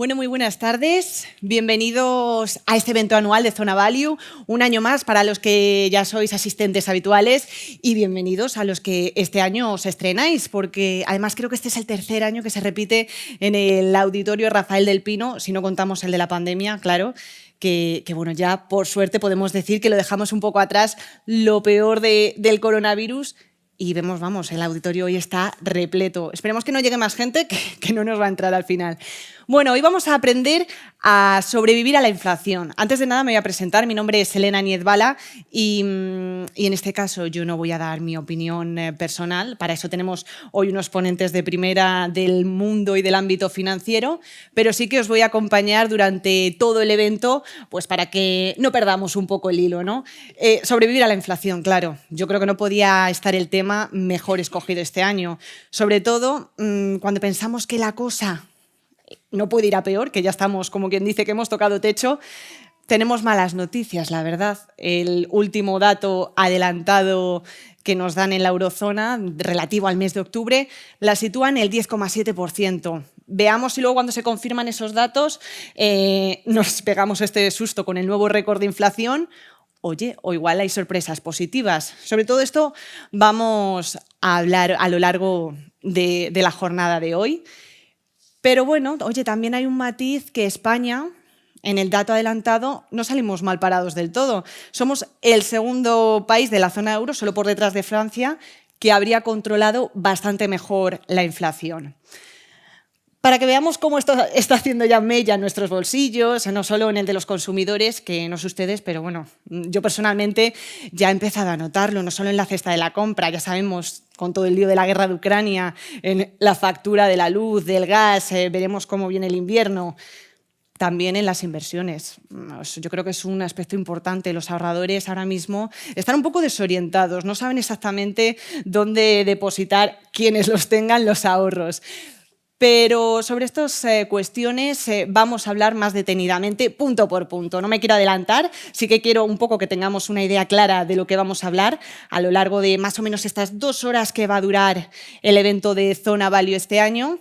Bueno, muy buenas tardes. Bienvenidos a este evento anual de Zona Value. Un año más para los que ya sois asistentes habituales y bienvenidos a los que este año os estrenáis, porque además creo que este es el tercer año que se repite en el Auditorio Rafael del Pino, si no contamos el de la pandemia, claro. Que bueno, ya por suerte podemos decir que lo dejamos un poco atrás, lo peor del coronavirus. Y vemos, vamos, el auditorio hoy está repleto. Esperemos que no llegue más gente, que no nos va a entrar al final. Bueno, hoy vamos a aprender a sobrevivir a la inflación. Antes de nada me voy a presentar. Mi nombre es Elena Niezbala y en este caso yo no voy a dar mi opinión personal. Para eso tenemos hoy unos ponentes de primera del mundo y del ámbito financiero, pero sí que os voy a acompañar durante todo el evento, pues para que no perdamos un poco el hilo, ¿no? Sobrevivir a la inflación, claro. Yo creo que no podía estar el tema mejor escogido este año. Sobre todo cuando pensamos que la cosa no puede ir a peor, que ya estamos, como quien dice, que hemos tocado techo. Tenemos malas noticias, la verdad. El último dato adelantado que nos dan en la eurozona, relativo al mes de octubre, la sitúa en el 10,7%. Veamos si luego cuando se confirman esos datos nos pegamos este susto con el nuevo récord de inflación. Oye, o igual hay sorpresas positivas. Sobre todo esto vamos a hablar a lo largo de la jornada de hoy. Pero bueno, oye, también hay un matiz que España, en el dato adelantado, no salimos mal parados del todo. Somos el segundo país de la zona euro, solo por detrás de Francia, que habría controlado bastante mejor la inflación. Para que veamos cómo esto está haciendo ya mella en nuestros bolsillos, no solo en el de los consumidores, que no sé ustedes, pero bueno, yo personalmente ya he empezado a notarlo, no solo en la cesta de la compra, ya sabemos, con todo el lío de la guerra de Ucrania, en la factura de la luz, del gas, veremos cómo viene el invierno. También en las inversiones. Yo creo que es un aspecto importante. Los ahorradores ahora mismo están un poco desorientados, no saben exactamente dónde depositar quienes los tengan los ahorros. Pero sobre estas cuestiones vamos a hablar más detenidamente, punto por punto. No me quiero adelantar, sí que quiero un poco que tengamos una idea clara de lo que vamos a hablar a lo largo de más o menos estas 2 horas que va a durar el evento de Zona Value este año.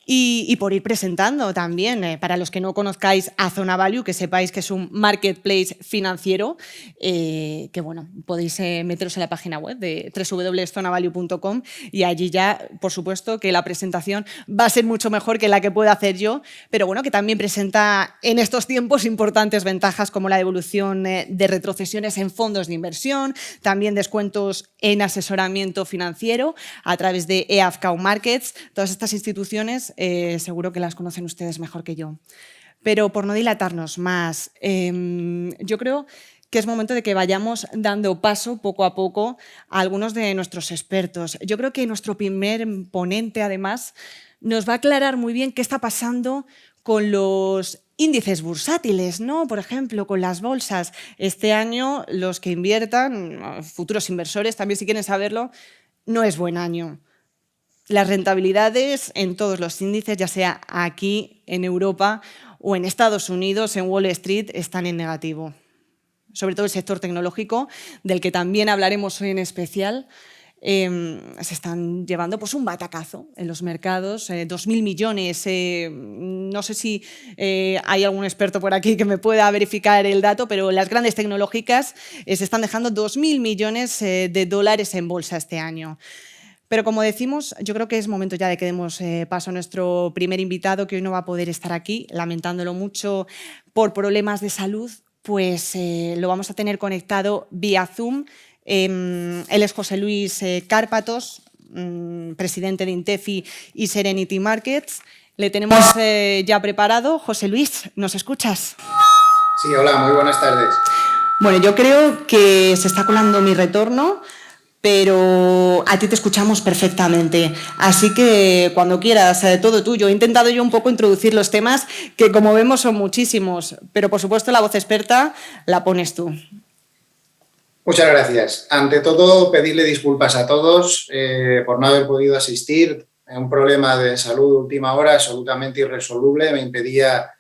Y por ir presentando también, para los que no conozcáis a Zona Value, que sepáis que es un marketplace financiero, que bueno, podéis meteros en la página web de www.zonavalue.com y allí ya, por supuesto, que la presentación va a ser mucho mejor que la que pueda hacer yo, pero bueno, que también presenta en estos tiempos importantes ventajas como la devolución de retrocesiones en fondos de inversión, también descuentos en asesoramiento financiero a través de EAFCAU Markets. Todas estas instituciones seguro que las conocen ustedes mejor que yo. Pero por no dilatarnos más, yo creo que es momento de que vayamos dando paso poco a poco a algunos de nuestros expertos. Yo creo que nuestro primer ponente, además, nos va a aclarar muy bien qué está pasando con los índices bursátiles, ¿no? Por ejemplo, con las bolsas. Este año, los que inviertan, futuros inversores, también si quieren saberlo, no es buen año. Las rentabilidades en todos los índices, ya sea aquí en Europa o en Estados Unidos, en Wall Street, están en negativo. Sobre todo el sector tecnológico, del que también hablaremos hoy en especial, se están llevando pues, un batacazo en los mercados, 2.000 millones. No sé si hay algún experto por aquí que me pueda verificar el dato, pero las grandes tecnológicas se están dejando 2.000 millones de dólares en bolsa este año. Pero como decimos, yo creo que es momento ya de que demos paso a nuestro primer invitado, que hoy no va a poder estar aquí, lamentándolo mucho por problemas de salud, pues lo vamos a tener conectado vía Zoom. Él es José Luis Cárpatos, presidente de Intefi y Serenity Markets. Le tenemos ya preparado. José Luis, ¿nos escuchas? Sí, hola, muy buenas tardes. Bueno, yo creo que se está colando mi retorno, pero a ti te escuchamos perfectamente. Así que cuando quieras, todo tuyo. He intentado yo un poco introducir los temas, que como vemos son muchísimos, pero por supuesto la voz experta la pones tú. Muchas gracias. Ante todo, pedirle disculpas a todos por no haber podido asistir. Un problema de salud de última hora absolutamente irresoluble me impedía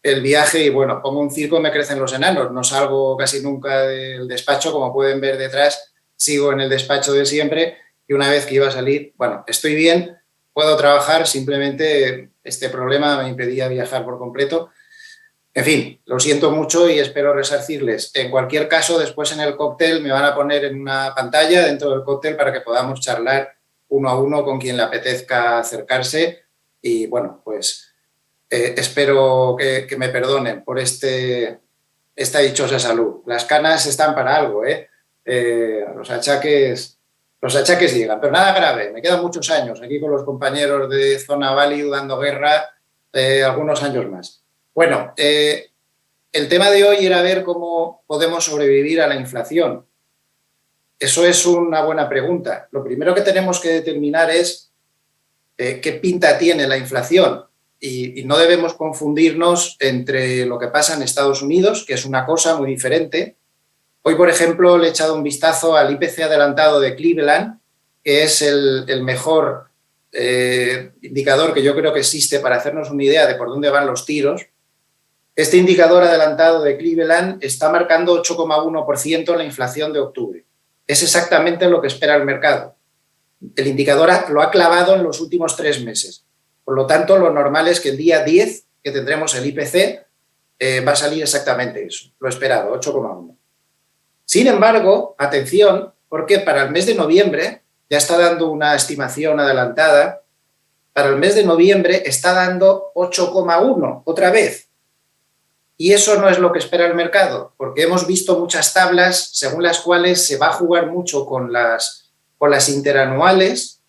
el viaje y bueno, pongo un circo y me crecen los enanos. No salgo casi nunca del despacho, como pueden ver detrás. Sigo en el despacho de siempre y una vez que iba a salir, bueno, estoy bien, puedo trabajar, simplemente este problema me impedía viajar por completo. En fin, lo siento mucho y espero resarcirles. En cualquier caso, después en el cóctel me van a poner en una pantalla dentro del cóctel para que podamos charlar uno a uno con quien le apetezca acercarse y, bueno, pues espero que me perdonen por esta dichosa salud. Las canas están para algo, ¿eh? Los achaques llegan, pero nada grave. Me quedan muchos años aquí con los compañeros de Zona Value dando guerra, algunos años más. Bueno, el tema de hoy era ver cómo podemos sobrevivir a la inflación. Eso es una buena pregunta. Lo primero que tenemos que determinar es qué pinta tiene la inflación y no debemos confundirnos entre lo que pasa en Estados Unidos, que es una cosa muy diferente. Hoy, por ejemplo, le he echado un vistazo al IPC adelantado de Cleveland, que es el mejor indicador que yo creo que existe para hacernos una idea de por dónde van los tiros. Este indicador adelantado de Cleveland está marcando 8,1% la inflación de octubre. Es exactamente lo que espera el mercado. El indicador lo ha clavado en los últimos 3 meses. Por lo tanto, lo normal es que el día 10, que tendremos el IPC, va a salir exactamente eso, lo esperado, 8,1. Sin embargo, atención, porque para el mes de noviembre, ya está dando una estimación adelantada, para el mes de noviembre está dando 8,1 otra vez. Y eso no es lo que espera el mercado, porque hemos visto muchas tablas según las cuales se va a jugar mucho con las interanuales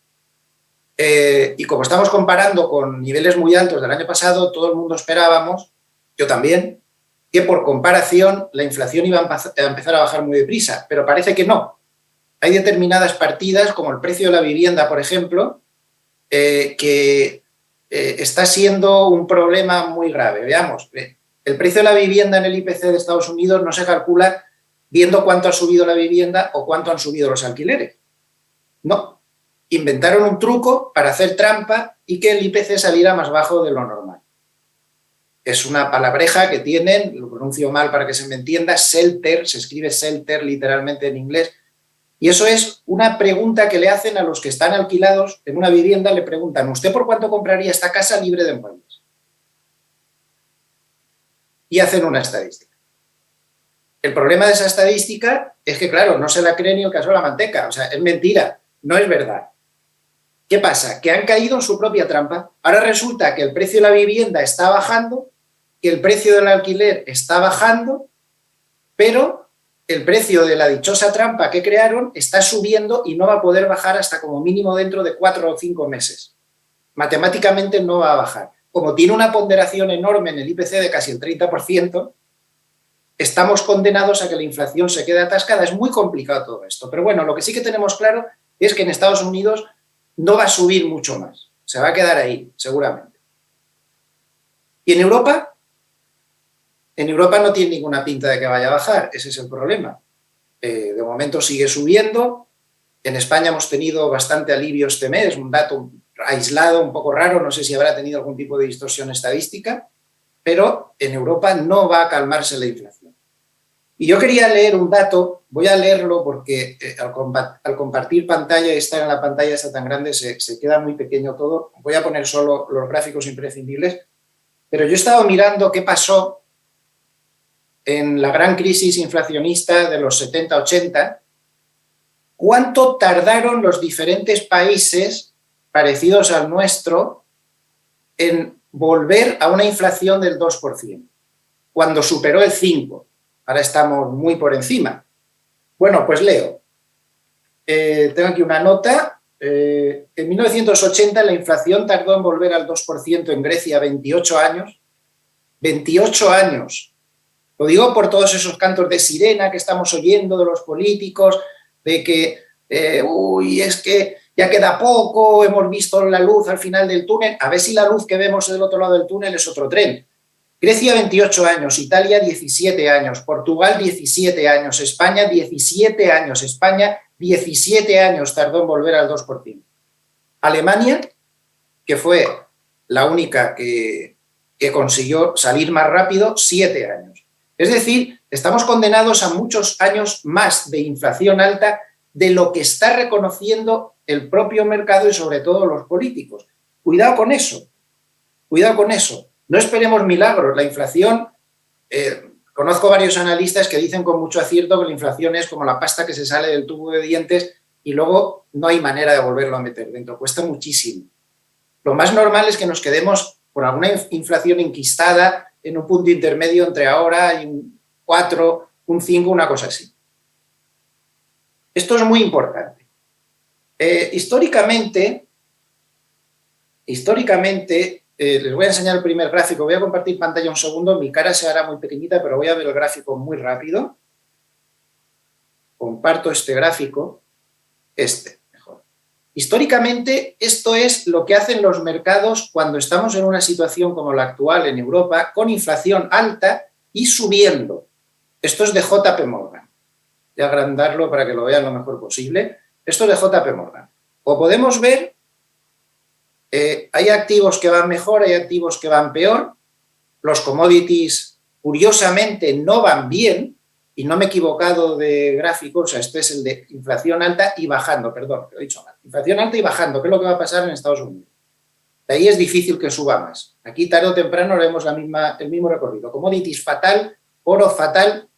y como estamos comparando con niveles muy altos del año pasado, todo el mundo esperábamos, yo también, que por comparación la inflación iba a empezar a bajar muy deprisa, pero parece que no. Hay determinadas partidas, como el precio de la vivienda, por ejemplo, que está siendo un problema muy grave. Veamos, el precio de la vivienda en el IPC de Estados Unidos no se calcula viendo cuánto ha subido la vivienda o cuánto han subido los alquileres. No. Inventaron un truco para hacer trampa y que el IPC saliera más bajo de lo normal. Es una palabreja que tienen, lo pronuncio mal para que se me entienda, shelter, se escribe shelter literalmente en inglés, y eso es una pregunta que le hacen a los que están alquilados en una vivienda, le preguntan, ¿usted por cuánto compraría esta casa libre de muebles? Y hacen una estadística. El problema de esa estadística es que, claro, no se la cree ni el caso de la manteca, o sea, es mentira, no es verdad. ¿Qué pasa? Que han caído en su propia trampa. Ahora resulta que el precio de la vivienda está bajando, que el precio del alquiler está bajando, pero el precio de la dichosa trampa que crearon está subiendo y no va a poder bajar hasta como mínimo dentro de 4 o 5 meses. Matemáticamente no va a bajar. Como tiene una ponderación enorme en el IPC de casi el 30%, estamos condenados a que la inflación se quede atascada. Es muy complicado todo esto. Pero bueno, lo que sí que tenemos claro es que en Estados Unidos no va a subir mucho más. Se va a quedar ahí, seguramente. ¿Y en Europa? En Europa no tiene ninguna pinta de que vaya a bajar. Ese es el problema. De momento sigue subiendo. En España hemos tenido bastante alivio este mes, un dato aislado, un poco raro, no sé si habrá tenido algún tipo de distorsión estadística, pero en Europa no va a calmarse la inflación. Y yo quería leer un dato, voy a leerlo porque al compartir pantalla y estar en la pantalla esta tan grande se queda muy pequeño todo. Voy a poner solo los gráficos imprescindibles, pero yo he estado mirando qué pasó en la gran crisis inflacionista de los 70-80, cuánto tardaron los diferentes países parecidos al nuestro en volver a una inflación del 2%, cuando superó el 5%. Ahora estamos muy por encima. Bueno, pues leo. Tengo aquí una nota. En 1980 la inflación tardó en volver al 2% en Grecia 28 años. 28 años. Lo digo por todos esos cantos de sirena que estamos oyendo de los políticos, de que, es que ya queda poco, hemos visto la luz al final del túnel. A ver si la luz que vemos del otro lado del túnel es otro tren. Grecia 28 años, Italia 17 años, Portugal 17 años, España 17 años, España 17 años tardó en volver al 2%. Alemania, que fue la única que consiguió salir más rápido, 7 años. Es decir, estamos condenados a muchos años más de inflación alta de lo que está reconociendo el propio mercado y sobre todo los políticos. Cuidado con eso, cuidado con eso. No esperemos milagros. La inflación, conozco varios analistas que dicen con mucho acierto que la inflación es como la pasta que se sale del tubo de dientes y luego no hay manera de volverlo a meter dentro, cuesta muchísimo. Lo más normal es que nos quedemos con alguna inflación enquistada en un punto intermedio entre ahora y un 4, un 5, una cosa así. Esto es muy importante. Históricamente, les voy a enseñar el primer gráfico. Voy a compartir pantalla un segundo. Mi cara se hará muy pequeñita, pero voy a ver el gráfico muy rápido. Comparto este gráfico. Mejor. Históricamente, esto es lo que hacen los mercados cuando estamos en una situación como la actual en Europa, con inflación alta y subiendo. Esto es de JP Morgan. Voy a agrandarlo para que lo vean lo mejor posible. Esto es de JP Morgan. Como podemos ver, hay activos que van mejor, hay activos que van peor. Los commodities, curiosamente, no van bien. Y no me he equivocado de gráfico, o sea, este es el de inflación alta y bajando, perdón, lo he dicho mal. Inflación alta y bajando, ¿qué es lo que va a pasar en Estados Unidos? De ahí es difícil que suba más. Aquí tarde o temprano haremos el mismo recorrido. Commodities fatal, oro fatal,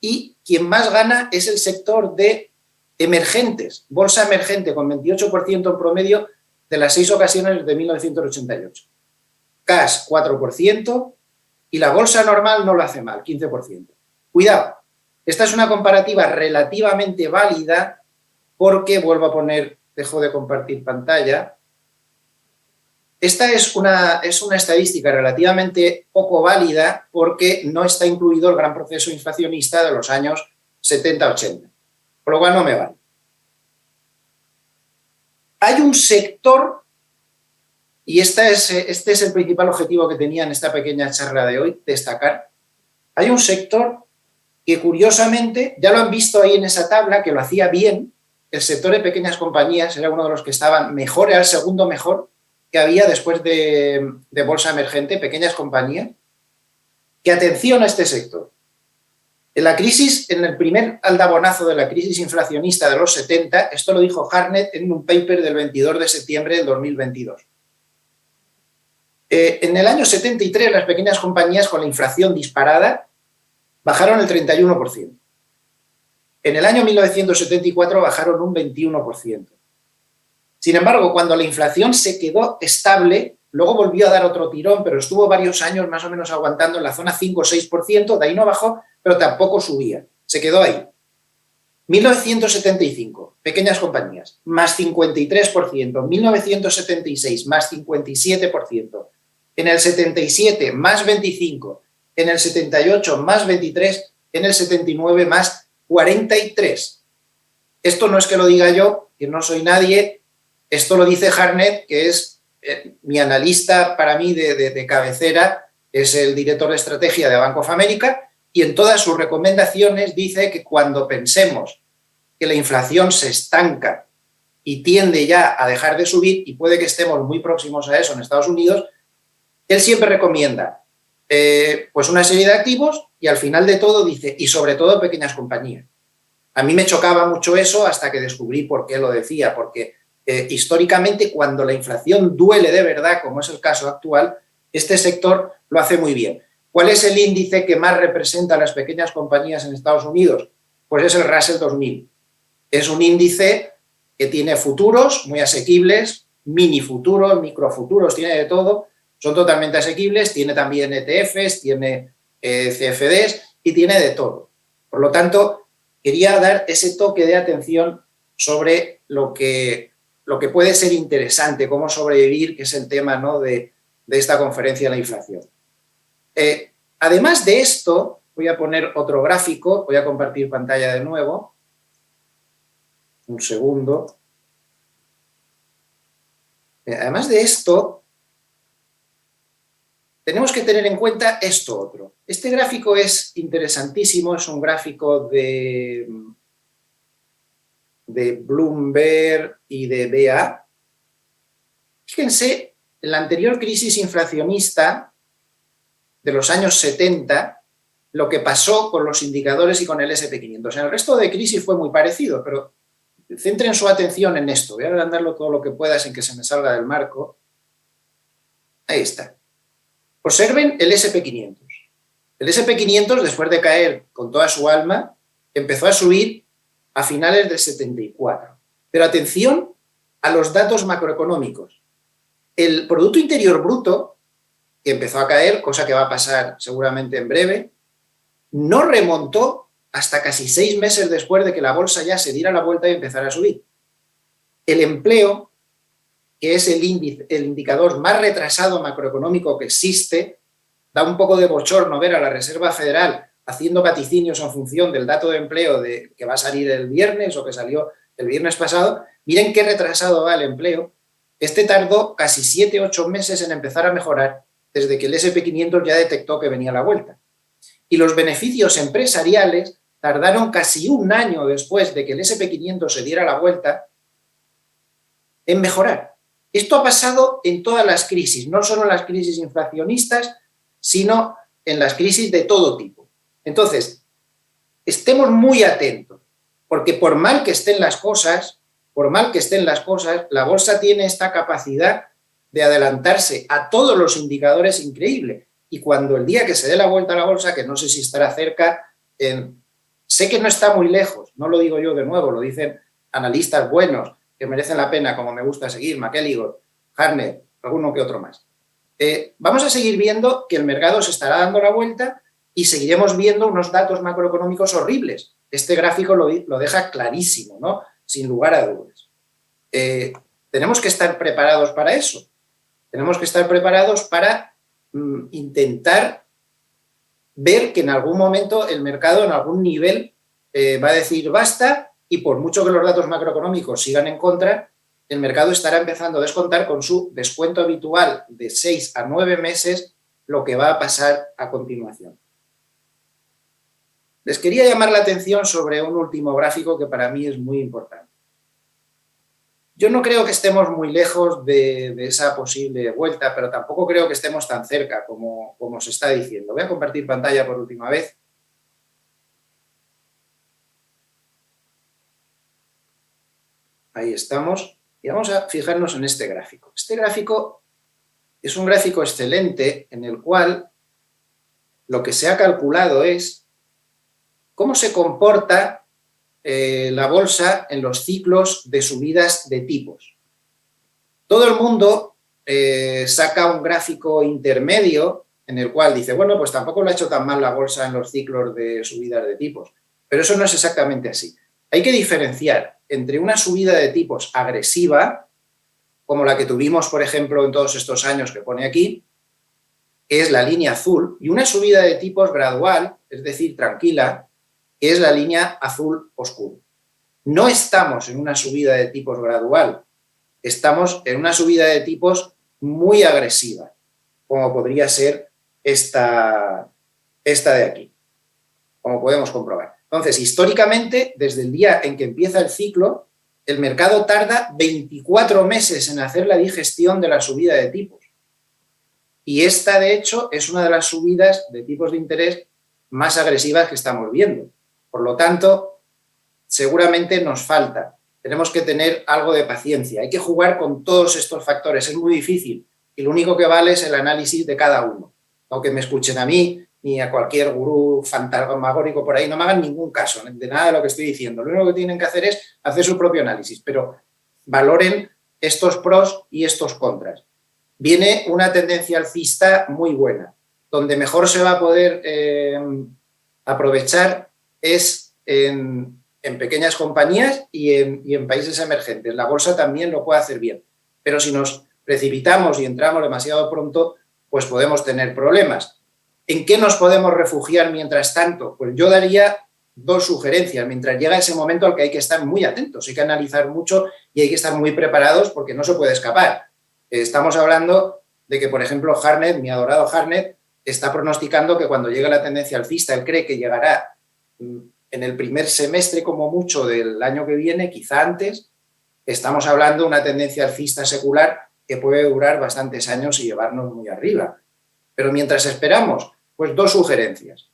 y quien más gana es el sector de emergentes, bolsa emergente con 28% en promedio de las 6 ocasiones de 1988. Cash 4% y la bolsa normal no lo hace mal, 15%. Cuidado, esta es una comparativa relativamente válida porque, vuelvo a poner, dejo de compartir pantalla, esta es una estadística relativamente poco válida porque no está incluido el gran proceso inflacionista de los años 70-80, por lo cual no me vale. Hay un sector, y este es el principal objetivo que tenía en esta pequeña charla de hoy, destacar, hay un sector que curiosamente, ya lo han visto ahí en esa tabla, que lo hacía bien, el sector de pequeñas compañías era uno de los que estaban mejor, era el segundo mejor que había después de bolsa emergente, pequeñas compañías, que atención a este sector. En la crisis, en el primer aldabonazo de la crisis inflacionista de los 70, esto lo dijo Hartnett en un paper del 22 de septiembre del 2022. En el año 73, las pequeñas compañías con la inflación disparada bajaron el 31%. En el año 1974 bajaron un 21%. Sin embargo, cuando la inflación se quedó estable, luego volvió a dar otro tirón, pero estuvo varios años más o menos aguantando en la zona 5 o 6%, de ahí no bajó, pero tampoco subía, se quedó ahí. 1975, pequeñas compañías, más 53%, 1976, más 57%, en el 77, más 25%, en el 78 más 23, en el 79 más 43. Esto no es que lo diga yo, que no soy nadie, esto lo dice Hartnett, que es mi analista para mí de cabecera, es el director de estrategia de Bank of America, y en todas sus recomendaciones dice que cuando pensemos que la inflación se estanca y tiende ya a dejar de subir, y puede que estemos muy próximos a eso en Estados Unidos, él siempre recomienda pues una serie de activos y al final de todo dice, y sobre todo pequeñas compañías. A mí me chocaba mucho eso hasta que descubrí por qué lo decía, porque históricamente cuando la inflación duele de verdad, como es el caso actual, este sector lo hace muy bien. ¿Cuál es el índice que más representa a las pequeñas compañías en Estados Unidos? Pues es el Russell 2000. Es un índice que tiene futuros muy asequibles, mini futuros, microfuturos, tiene de todo. Son totalmente asequibles, tiene también ETFs, tiene CFDs y tiene de todo. Por lo tanto, quería dar ese toque de atención sobre lo que puede ser interesante, cómo sobrevivir, que es el tema, ¿no?, de esta conferencia de la inflación. Además de esto, voy a poner otro gráfico, voy a compartir pantalla de nuevo. Un segundo. Además de esto, tenemos que tener en cuenta esto otro. Este gráfico es interesantísimo, es un gráfico de Bloomberg y de BA. Fíjense, en la anterior crisis inflacionista de los años 70, lo que pasó con los indicadores y con el SP500. En el resto de crisis fue muy parecido, pero centren su atención en esto. Voy a agrandarlo todo lo que pueda sin que se me salga del marco. Ahí está. Observen el SP500. El SP500, después de caer con toda su alma, empezó a subir a finales del 74. Pero atención a los datos macroeconómicos. El Producto Interior Bruto, que empezó a caer, cosa que va a pasar seguramente en breve, no remontó hasta casi 6 meses después de que la bolsa ya se diera la vuelta y empezara a subir. El empleo, que es el indicador más retrasado macroeconómico que existe, da un poco de bochorno ver a la Reserva Federal haciendo vaticinios en función del dato de empleo que va a salir el viernes o que salió el viernes pasado. Miren qué retrasado va el empleo. Este tardó casi 7-8 meses en empezar a mejorar desde que el SP500 ya detectó que venía la vuelta. Y los beneficios empresariales tardaron casi un año después de que el SP500 se diera la vuelta en mejorar. Esto ha pasado en todas las crisis, no solo en las crisis inflacionistas, sino en las crisis de todo tipo. Entonces, estemos muy atentos, porque por mal que estén las cosas, la bolsa tiene esta capacidad de adelantarse a todos los indicadores increíble. Y cuando el día que se dé la vuelta a la bolsa, que no sé si estará cerca, sé que no está muy lejos, no lo digo yo de nuevo, lo dicen analistas buenos que merecen la pena, como me gusta seguir, McElligott, Hartnett, alguno que otro más. Vamos a seguir viendo que el mercado se estará dando la vuelta y seguiremos viendo unos datos macroeconómicos horribles. Este gráfico lo deja clarísimo, ¿no? Sin lugar a dudas. Tenemos que estar preparados para eso. Tenemos que estar preparados para intentar ver que en algún momento el mercado, en algún nivel, va a decir basta, y por mucho que los datos macroeconómicos sigan en contra, el mercado estará empezando a descontar con su descuento habitual de 6 a 9 meses lo que va a pasar a continuación. Les quería llamar la atención sobre un último gráfico que para mí es muy importante. Yo no creo que estemos muy lejos de esa posible vuelta, pero tampoco creo que estemos tan cerca como se está diciendo. Voy a compartir pantalla por última vez. Ahí estamos. Y vamos a fijarnos en este gráfico. Este gráfico es un gráfico excelente en el cual lo que se ha calculado es cómo se comporta la bolsa en los ciclos de subidas de tipos. Todo el mundo saca un gráfico intermedio en el cual dice, bueno, pues tampoco lo ha hecho tan mal la bolsa en los ciclos de subidas de tipos. Pero eso no es exactamente así. Hay que diferenciar entre una subida de tipos agresiva, como la que tuvimos, por ejemplo, en todos estos años que pone aquí, que es la línea azul, y una subida de tipos gradual, es decir, tranquila, que es la línea azul oscuro. No estamos en una subida de tipos gradual, estamos en una subida de tipos muy agresiva, como podría ser esta de aquí, como podemos comprobar. Entonces, históricamente, desde el día en que empieza el ciclo, el mercado tarda 24 meses en hacer la digestión de la subida de tipos. Y esta, de hecho, es una de las subidas de tipos de interés más agresivas que estamos viendo. Por lo tanto, seguramente nos falta. Tenemos que tener algo de paciencia. Hay que jugar con todos estos factores. Es muy difícil y lo único que vale es el análisis de cada uno. No que me escuchen a mí ni a cualquier gurú fantasmagórico por ahí. No me hagan ningún caso de nada de lo que estoy diciendo. Lo único que tienen que hacer es hacer su propio análisis, pero valoren estos pros y estos contras. Viene una tendencia alcista muy buena. Donde mejor se va a poder aprovechar es en pequeñas compañías y en países emergentes. La bolsa también lo puede hacer bien, pero si nos precipitamos y entramos demasiado pronto, pues podemos tener problemas. ¿En qué nos podemos refugiar mientras tanto? Pues yo daría 2 sugerencias. Mientras llega ese momento al que hay que estar muy atentos, hay que analizar mucho y hay que estar muy preparados porque no se puede escapar. Estamos hablando de que, por ejemplo, Hartnett, mi adorado Hartnett, está pronosticando que cuando llegue la tendencia alcista, él cree que llegará en el primer semestre como mucho del año que viene, quizá antes. Estamos hablando de una tendencia alcista secular que puede durar bastantes años y llevarnos muy arriba. Pero mientras esperamos, pues 2 sugerencias.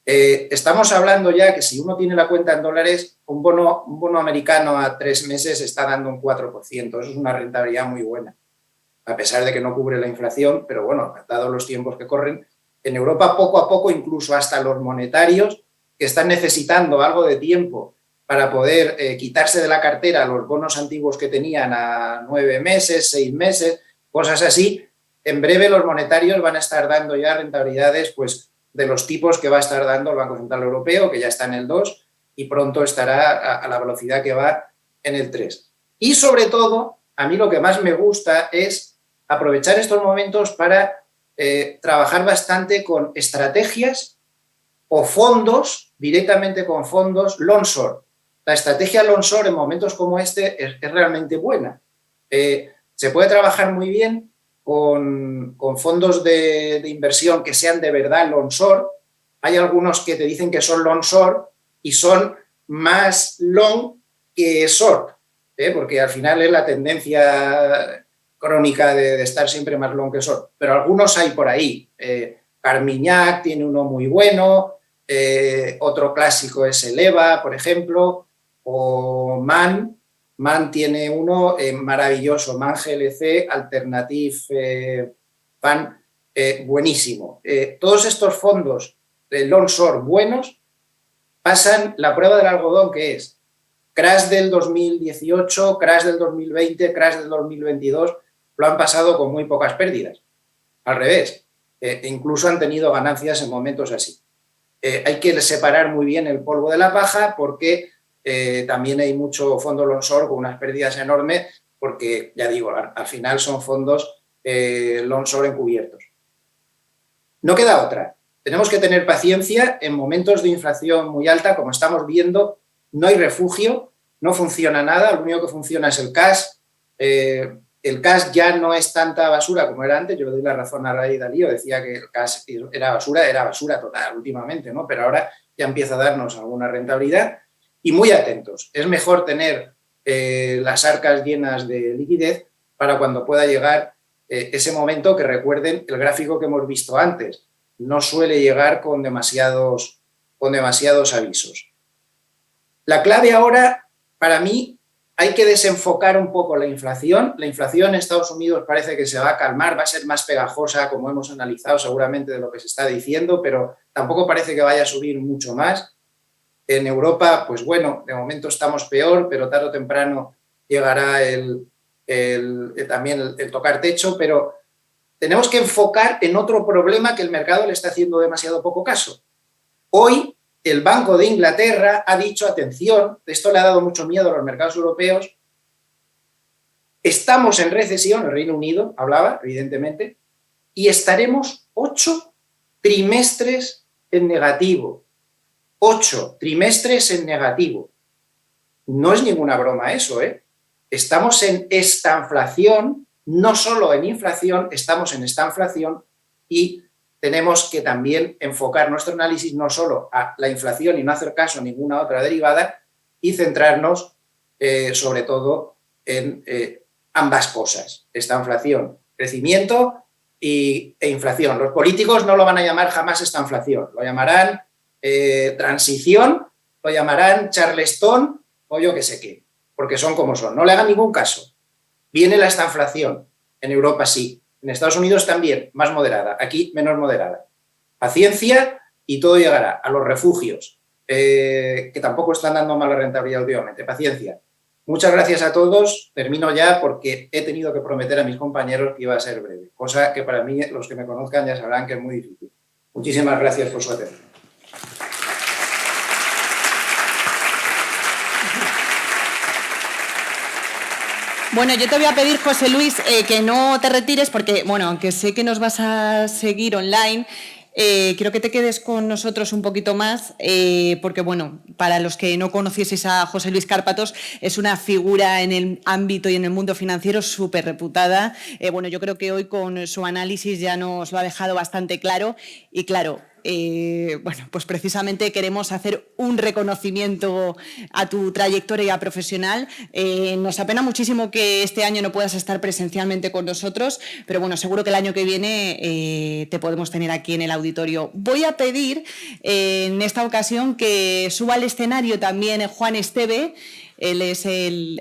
Estamos hablando ya que si uno tiene la cuenta en dólares, un bono americano a 3 meses está dando un 4%. Eso es una rentabilidad muy buena. a pesar de que no cubre la inflación, pero bueno, dado los tiempos que corren, en Europa poco a poco, incluso hasta los monetarios, que están necesitando algo de tiempo para poder quitarse de la cartera los bonos antiguos que tenían a 9 meses, 6 meses, cosas así, en breve los monetarios van a estar dando ya rentabilidades pues, de los tipos que va a estar dando el Banco Central Europeo, que ya está en el 2 y pronto estará a la velocidad que va en el 3. Y sobre todo, a mí lo que más me gusta es aprovechar estos momentos para trabajar bastante con estrategias o fondos, directamente con fondos long-short. La estrategia long-short en momentos como este es realmente buena. Se puede trabajar muy bien con fondos de inversión que sean de verdad long-short. Hay algunos que te dicen que son long-short y son más long que short, porque al final es la tendencia crónica de estar siempre más long que short. Pero algunos hay por ahí. Carmignac tiene uno muy bueno, otro clásico es el EVA, por ejemplo, o MAN. MAN tiene uno maravilloso, MAN GLC Alternative Fund, buenísimo. Todos estos fondos de long short buenos pasan la prueba del algodón, que es crash del 2018, crash del 2020, crash del 2022, lo han pasado con muy pocas pérdidas. Al revés, incluso han tenido ganancias en momentos así. Hay que separar muy bien el polvo de la paja porque también hay mucho fondo long short con unas pérdidas enormes porque, ya digo, al final son fondos long short encubiertos. No queda otra. Tenemos que tener paciencia en momentos de inflación muy alta, como estamos viendo, no hay refugio, no funciona nada, lo único que funciona es el cash. El cash ya no es tanta basura como era antes, yo le doy la razón a Ray Dalio, decía que el cash era basura total últimamente, ¿no? Pero ahora ya empieza a darnos alguna rentabilidad y muy atentos. Es mejor tener las arcas llenas de liquidez para cuando pueda llegar ese momento, que recuerden el gráfico que hemos visto antes, no suele llegar con demasiados avisos. La clave ahora, para mí, hay que desenfocar un poco la inflación. La inflación en Estados Unidos parece que se va a calmar, va a ser más pegajosa, como hemos analizado seguramente de lo que se está diciendo, pero tampoco parece que vaya a subir mucho más. En Europa, pues bueno, de momento estamos peor, pero tarde o temprano llegará también el tocar techo, pero tenemos que enfocar en otro problema que el mercado le está haciendo demasiado poco caso. Hoy, el Banco de Inglaterra ha dicho, atención, esto le ha dado mucho miedo a los mercados europeos, estamos en recesión, el Reino Unido hablaba, evidentemente, y estaremos 8 trimestres en negativo. 8 trimestres en negativo. No es ninguna broma eso, ¿eh? Estamos en estanflación, no solo en inflación, estamos en estanflación y tenemos que también enfocar nuestro análisis no solo a la inflación y no hacer caso a ninguna otra derivada y centrarnos sobre todo en ambas cosas, estanflación, crecimiento e inflación. Los políticos no lo van a llamar jamás estanflación, lo llamarán transición, lo llamarán charleston o yo qué sé qué, porque son como son. No le hagan ningún caso. Viene la estanflación, en Europa sí, en Estados Unidos también, más moderada, aquí menos moderada. Paciencia y todo llegará a los refugios, que tampoco están dando mala rentabilidad últimamente. Paciencia. Muchas gracias a todos. Termino ya porque he tenido que prometer a mis compañeros que iba a ser breve, cosa que para mí, los que me conozcan ya sabrán que es muy difícil. Muchísimas gracias por su atención. Bueno, yo te voy a pedir, José Luis, que no te retires porque, bueno, aunque sé que nos vas a seguir online, quiero que te quedes con nosotros un poquito más, porque, bueno, para los que no conocieseis a José Luis Cárpatos, es una figura en el ámbito y en el mundo financiero súper reputada. Bueno, yo creo que hoy con su análisis ya nos lo ha dejado bastante claro y, claro, bueno, pues precisamente queremos hacer un reconocimiento a tu trayectoria profesional. Nos apena muchísimo que este año no puedas estar presencialmente con nosotros, pero bueno, seguro que el año que viene te podemos tener aquí en el auditorio. Voy a pedir en esta ocasión que suba al escenario también Juan Esteve, Él es el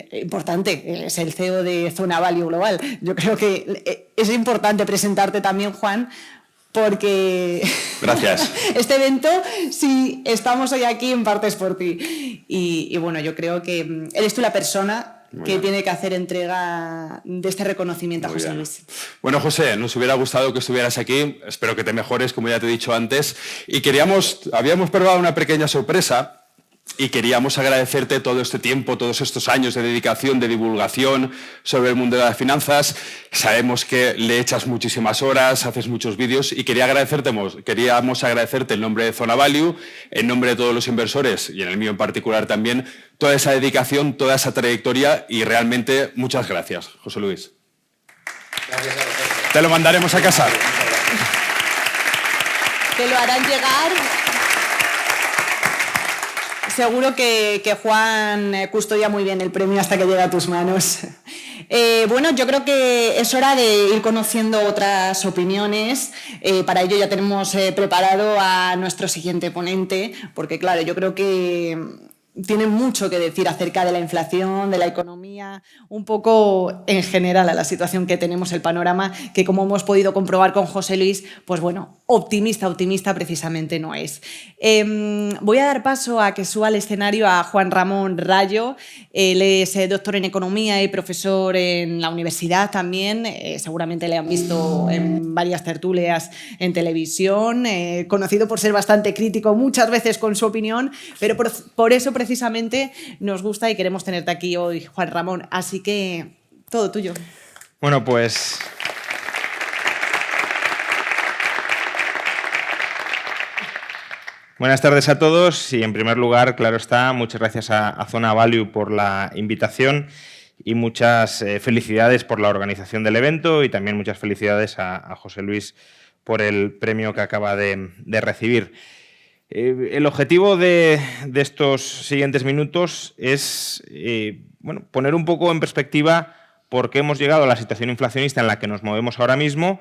CEO de Zona Value Global. Yo creo que es importante presentarte también, Juan, porque gracias. Este evento, si estamos hoy aquí, en parte es por ti. Y bueno, yo creo que eres tú la persona que tiene que hacer entrega de este reconocimiento a José Luis. Bueno, José, nos hubiera gustado que estuvieras aquí. Espero que te mejores, como ya te he dicho antes. Y habíamos probado una pequeña sorpresa y queríamos agradecerte todo este tiempo, todos estos años de dedicación, de divulgación sobre el mundo de las finanzas. Sabemos que le echas muchísimas horas, haces muchos vídeos y queríamos agradecerte en nombre de Zona Value, en nombre de todos los inversores y en el mío en particular también, toda esa dedicación, toda esa trayectoria y realmente muchas gracias, José Luis. Gracias a vosotros. Te lo mandaremos a casa. Te lo harán llegar. Seguro que Juan custodia muy bien el premio hasta que llegue a tus manos. Bueno, yo creo que es hora de ir conociendo otras opiniones. Para ello ya tenemos preparado a nuestro siguiente ponente, porque claro, yo creo que tiene mucho que decir acerca de la inflación, de la economía, un poco en general a la situación que tenemos, el panorama, que como hemos podido comprobar con José Luis, pues bueno, optimista precisamente no es. Voy a dar paso a que suba al escenario a Juan Ramón Rayo. Él es doctor en economía y profesor en la universidad también. Seguramente le han visto en varias tertulias en televisión, conocido por ser bastante crítico muchas veces con su opinión, pero por eso precisamente nos gusta y queremos tenerte aquí hoy, Juan Ramón. Así que todo tuyo. Bueno, pues buenas tardes a todos y en primer lugar, claro está, muchas gracias a Zona Value por la invitación y muchas felicidades por la organización del evento y también muchas felicidades a José Luis por el premio que acaba de recibir. El objetivo de estos siguientes minutos es poner un poco en perspectiva por qué hemos llegado a la situación inflacionista en la que nos movemos ahora mismo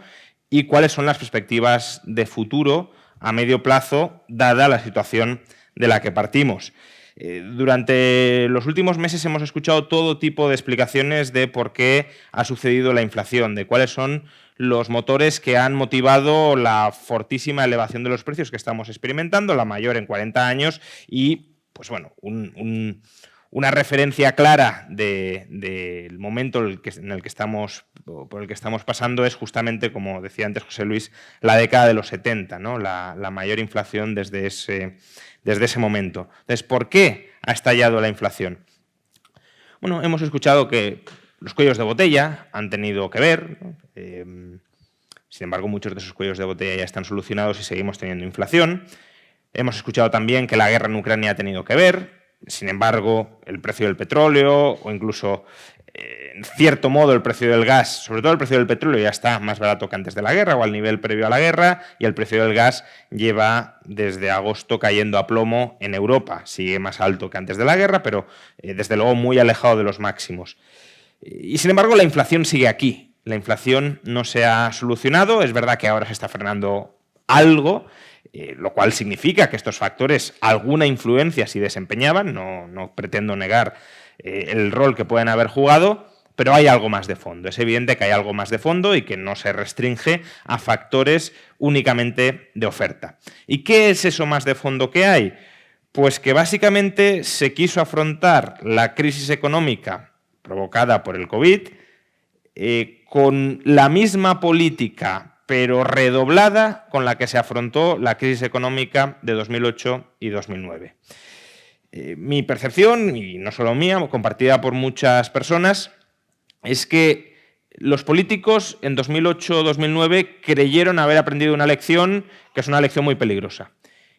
y cuáles son las perspectivas de futuro a medio plazo, dada la situación de la que partimos. Durante los últimos meses hemos escuchado todo tipo de explicaciones de por qué ha sucedido la inflación, de cuáles son los motores que han motivado la fortísima elevación de los precios que estamos experimentando, la mayor en 40 años, y pues bueno, una referencia clara del momento por el que estamos pasando es justamente, como decía antes José Luis, la década de los 70, ¿no? La mayor inflación desde ese momento. Entonces, ¿por qué ha estallado la inflación? Bueno, hemos escuchado que los cuellos de botella han tenido que ver, ¿no? Sin embargo, muchos de esos cuellos de botella ya están solucionados y seguimos teniendo inflación. Hemos escuchado también que la guerra en Ucrania ha tenido que ver. Sin embargo, el precio del petróleo o incluso, en cierto modo, el precio del gas, sobre todo el precio del petróleo, ya está más barato que antes de la guerra o al nivel previo a la guerra, y el precio del gas lleva desde agosto cayendo a plomo en Europa. Sigue más alto que antes de la guerra, pero desde luego muy alejado de los máximos. Y sin embargo, la inflación sigue aquí. La inflación no se ha solucionado. Es verdad que ahora se está frenando algo, lo cual significa que estos factores alguna influencia sí desempeñaban, no pretendo negar el rol que pueden haber jugado, pero hay algo más de fondo. Es evidente que hay algo más de fondo y que no se restringe a factores únicamente de oferta. ¿Y qué es eso más de fondo que hay? Pues que básicamente se quiso afrontar la crisis económica provocada por el COVID con la misma política, pero redoblada con la que se afrontó la crisis económica de 2008 y 2009. Mi percepción, y no solo mía, compartida por muchas personas, es que los políticos en 2008-2009 creyeron haber aprendido una lección que es una lección muy peligrosa.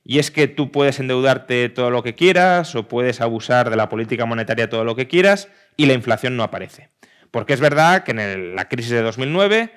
Y es que tú puedes endeudarte todo lo que quieras o puedes abusar de la política monetaria todo lo que quieras y la inflación no aparece. Porque es verdad que en la crisis de 2009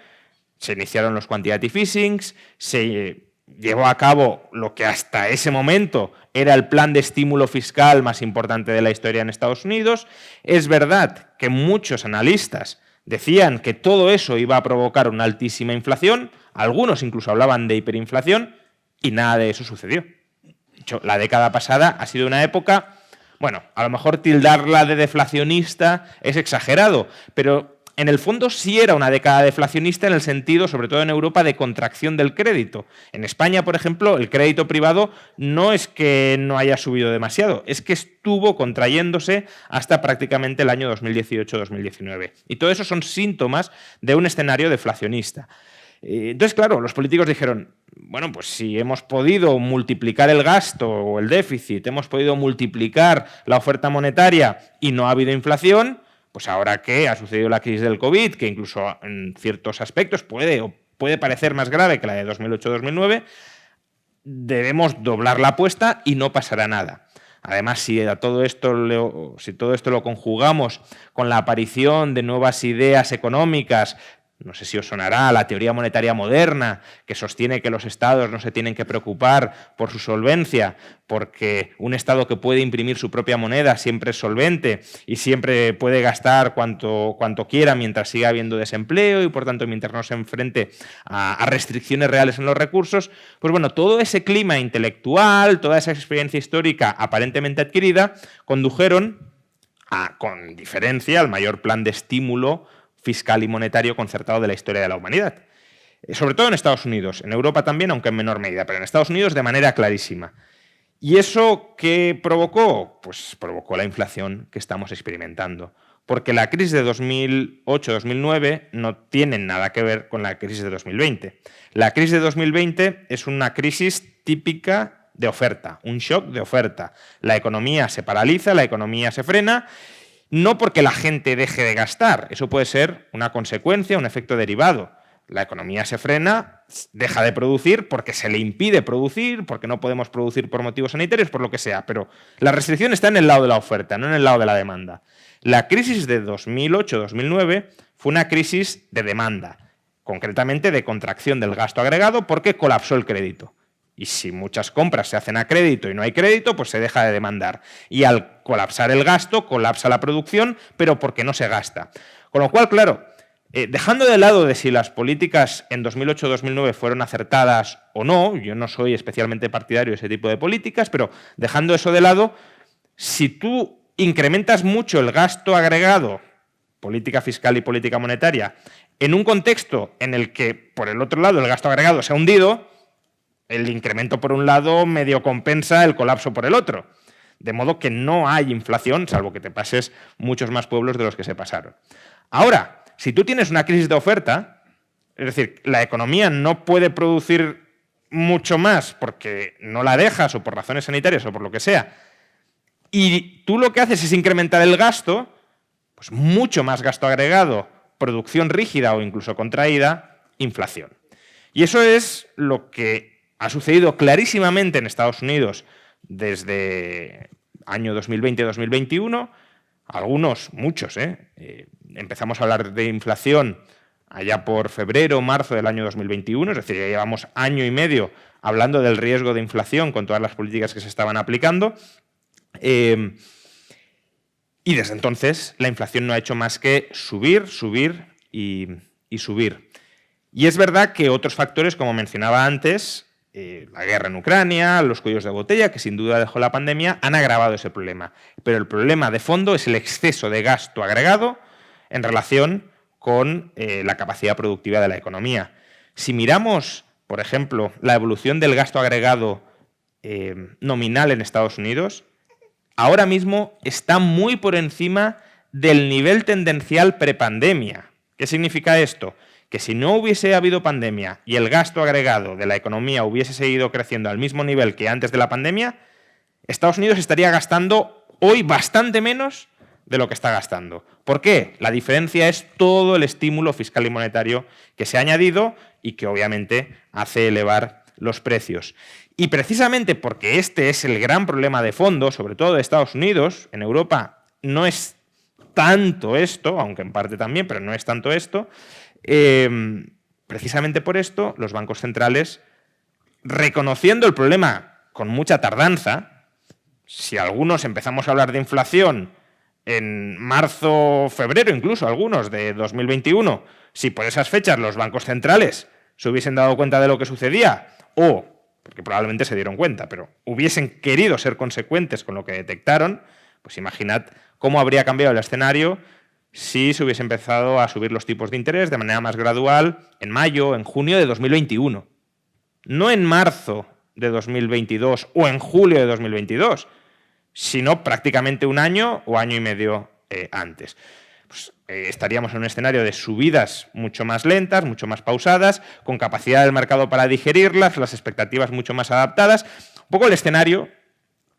se iniciaron los quantitative easings, se llevó a cabo lo que hasta ese momento era el plan de estímulo fiscal más importante de la historia en Estados Unidos. Es verdad que muchos analistas decían que todo eso iba a provocar una altísima inflación, algunos incluso hablaban de hiperinflación, y nada de eso sucedió. De hecho, la década pasada ha sido una época Bueno, a lo mejor tildarla de deflacionista es exagerado, pero en el fondo sí era una década deflacionista en el sentido, sobre todo en Europa, de contracción del crédito. En España, por ejemplo, el crédito privado no es que no haya subido demasiado, es que estuvo contrayéndose hasta prácticamente el año 2018-2019. Y todo eso son síntomas de un escenario deflacionista. Entonces, claro, los políticos dijeron, bueno, pues si hemos podido multiplicar el gasto o el déficit, hemos podido multiplicar la oferta monetaria y no ha habido inflación, pues ahora que ha sucedido la crisis del COVID, que incluso en ciertos aspectos puede parecer más grave que la de 2008-2009, debemos doblar la apuesta y no pasará nada. Además, si todo esto lo conjugamos con la aparición de nuevas ideas económicas, no sé si os sonará la teoría monetaria moderna, que sostiene que los estados no se tienen que preocupar por su solvencia, porque un estado que puede imprimir su propia moneda siempre es solvente y siempre puede gastar cuanto quiera mientras siga habiendo desempleo y, por tanto, mientras no se enfrente a restricciones reales en los recursos. Pues bueno, todo ese clima intelectual, toda esa experiencia histórica aparentemente adquirida, condujeron con diferencia, al mayor plan de estímulo fiscal y monetario concertado de la historia de la humanidad. Sobre todo en Estados Unidos, en Europa también, aunque en menor medida, pero en Estados Unidos de manera clarísima. ¿Y eso qué provocó? Pues provocó la inflación que estamos experimentando. Porque la crisis de 2008-2009 no tiene nada que ver con la crisis de 2020. La crisis de 2020 es una crisis típica de oferta, un shock de oferta. La economía se paraliza, la economía se frena. No porque la gente deje de gastar, eso puede ser una consecuencia, un efecto derivado. La economía se frena, deja de producir porque se le impide producir, porque no podemos producir por motivos sanitarios, por lo que sea, pero la restricción está en el lado de la oferta, no en el lado de la demanda. La crisis de 2008-2009 fue una crisis de demanda, concretamente de contracción del gasto agregado porque colapsó el crédito. Y si muchas compras se hacen a crédito y no hay crédito, pues se deja de demandar. Y al colapsar el gasto, colapsa la producción, pero porque no se gasta. Con lo cual, claro, dejando de lado de si las políticas en 2008-2009 fueron acertadas o no, yo no soy especialmente partidario de ese tipo de políticas, pero dejando eso de lado, si tú incrementas mucho el gasto agregado, política fiscal y política monetaria, en un contexto en el que, por el otro lado, el gasto agregado se ha hundido, el incremento por un lado medio compensa el colapso por el otro. De modo que no hay inflación, salvo que te pases muchos más pueblos de los que se pasaron. Ahora, si tú tienes una crisis de oferta, es decir, la economía no puede producir mucho más porque no la dejas o por razones sanitarias o por lo que sea, y tú lo que haces es incrementar el gasto, pues mucho más gasto agregado, producción rígida o incluso contraída, inflación. Y eso es lo que ha sucedido clarísimamente en Estados Unidos desde año 2020-2021, algunos, muchos. Empezamos a hablar de inflación allá por febrero, marzo del año 2021, es decir, ya llevamos año y medio hablando del riesgo de inflación con todas las políticas que se estaban aplicando. Y desde entonces la inflación no ha hecho más que subir, subir y subir. Y es verdad que otros factores, como mencionaba antes, la guerra en Ucrania, los cuellos de botella, que sin duda dejó la pandemia, han agravado ese problema. Pero el problema de fondo es el exceso de gasto agregado en relación con la capacidad productiva de la economía. Si miramos, por ejemplo, la evolución del gasto agregado nominal en Estados Unidos, ahora mismo está muy por encima del nivel tendencial prepandemia. ¿Qué significa esto? Que si no hubiese habido pandemia y el gasto agregado de la economía hubiese seguido creciendo al mismo nivel que antes de la pandemia, Estados Unidos estaría gastando hoy bastante menos de lo que está gastando. ¿Por qué? La diferencia es todo el estímulo fiscal y monetario que se ha añadido y que obviamente hace elevar los precios. Y precisamente porque este es el gran problema de fondo, sobre todo de Estados Unidos, en Europa no es tanto esto, aunque en parte también, pero no es tanto esto. Precisamente por esto, los bancos centrales, reconociendo el problema con mucha tardanza, si algunos empezamos a hablar de inflación en marzo, febrero, incluso algunos de 2021, si por esas fechas los bancos centrales se hubiesen dado cuenta de lo que sucedía, o, porque probablemente se dieron cuenta, pero hubiesen querido ser consecuentes con lo que detectaron, Pues imaginad cómo habría cambiado el escenario si se hubiese empezado a subir los tipos de interés de manera más gradual en mayo, en junio de 2021. No en marzo de 2022 o en julio de 2022, sino prácticamente un año o año y medio antes. Pues, estaríamos en un escenario de subidas mucho más lentas, mucho más pausadas, con capacidad del mercado para digerirlas, las expectativas mucho más adaptadas. Un poco el escenario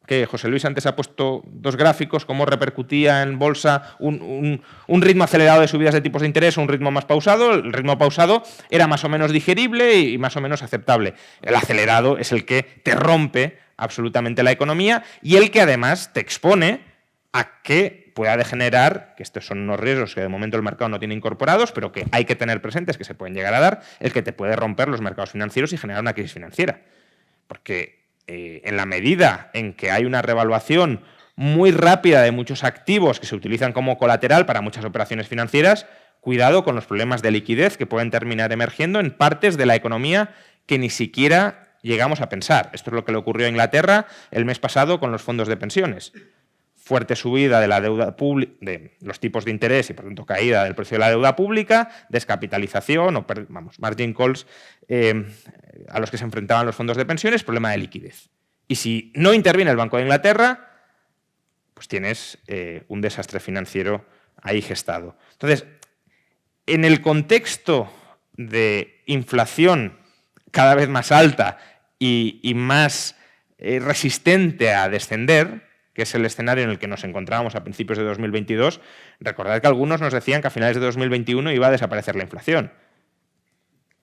que José Luis antes ha puesto dos gráficos, cómo repercutía en bolsa un ritmo acelerado de subidas de tipos de interés o un ritmo más pausado. El ritmo pausado era más o menos digerible y más o menos aceptable. El acelerado es el que te rompe absolutamente la economía y el que además te expone a que pueda degenerar, que estos son unos riesgos que de momento el mercado no tiene incorporados, pero que hay que tener presentes, que se pueden llegar a dar, el que te puede romper los mercados financieros y generar una crisis financiera. Porque en la medida en que hay una revaluación muy rápida de muchos activos que se utilizan como colateral para muchas operaciones financieras, cuidado con los problemas de liquidez que pueden terminar emergiendo en partes de la economía que ni siquiera llegamos a pensar. Esto es lo que le ocurrió a Inglaterra el mes pasado con los fondos de pensiones. Fuerte subida de la deuda pública, de los tipos de interés y por tanto caída del precio de la deuda pública, descapitalización margin calls a los que se enfrentaban los fondos de pensiones, problema de liquidez. Y si no interviene el Banco de Inglaterra, pues tienes un desastre financiero ahí gestado. Entonces, en el contexto de inflación cada vez más alta y más resistente a descender, que es el escenario en el que nos encontrábamos a principios de 2022, recordad que algunos nos decían que a finales de 2021 iba a desaparecer la inflación.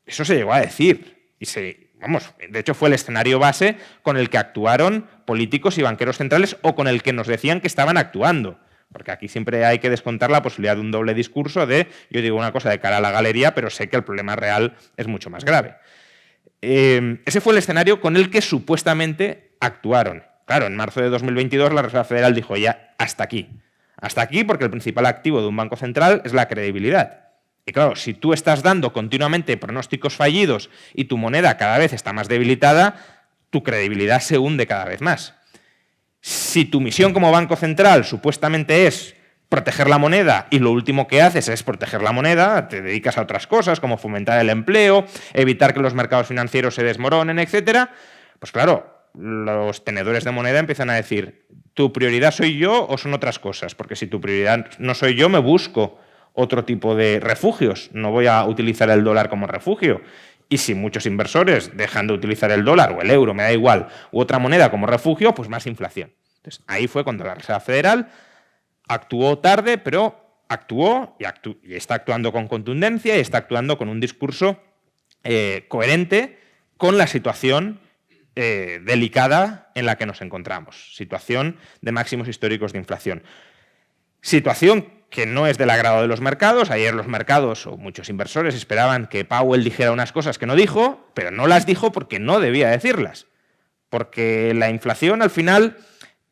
Eso se llegó a decir. De hecho, fue el escenario base con el que actuaron políticos y banqueros centrales o con el que nos decían que estaban actuando. Porque aquí siempre hay que descontar la posibilidad de un doble discurso de yo digo una cosa de cara a la galería, pero sé que el problema real es mucho más grave. Ese fue el escenario con el que supuestamente actuaron. Claro, en marzo de 2022 la Reserva Federal dijo ya hasta aquí. Hasta aquí porque el principal activo de un banco central es la credibilidad. Y claro, si tú estás dando continuamente pronósticos fallidos y tu moneda cada vez está más debilitada, tu credibilidad se hunde cada vez más. Si tu misión como banco central supuestamente es proteger la moneda y lo último que haces es proteger la moneda, te dedicas a otras cosas como fomentar el empleo, evitar que los mercados financieros se desmoronen, etc., pues claro, los tenedores de moneda empiezan a decir ¿tu prioridad soy yo o son otras cosas? Porque si tu prioridad no soy yo, me busco otro tipo de refugios. No voy a utilizar el dólar como refugio. Y si muchos inversores dejan de utilizar el dólar o el euro, me da igual, u otra moneda como refugio, pues más inflación. Entonces, ahí fue cuando la Reserva Federal actuó tarde, pero actuó y está actuando con contundencia y está actuando con un discurso coherente con la situación delicada en la que nos encontramos. Situación de máximos históricos de inflación. Situación que no es del agrado de los mercados. Ayer los mercados o muchos inversores esperaban que Powell dijera unas cosas que no dijo, pero no las dijo porque no debía decirlas. Porque la inflación al final,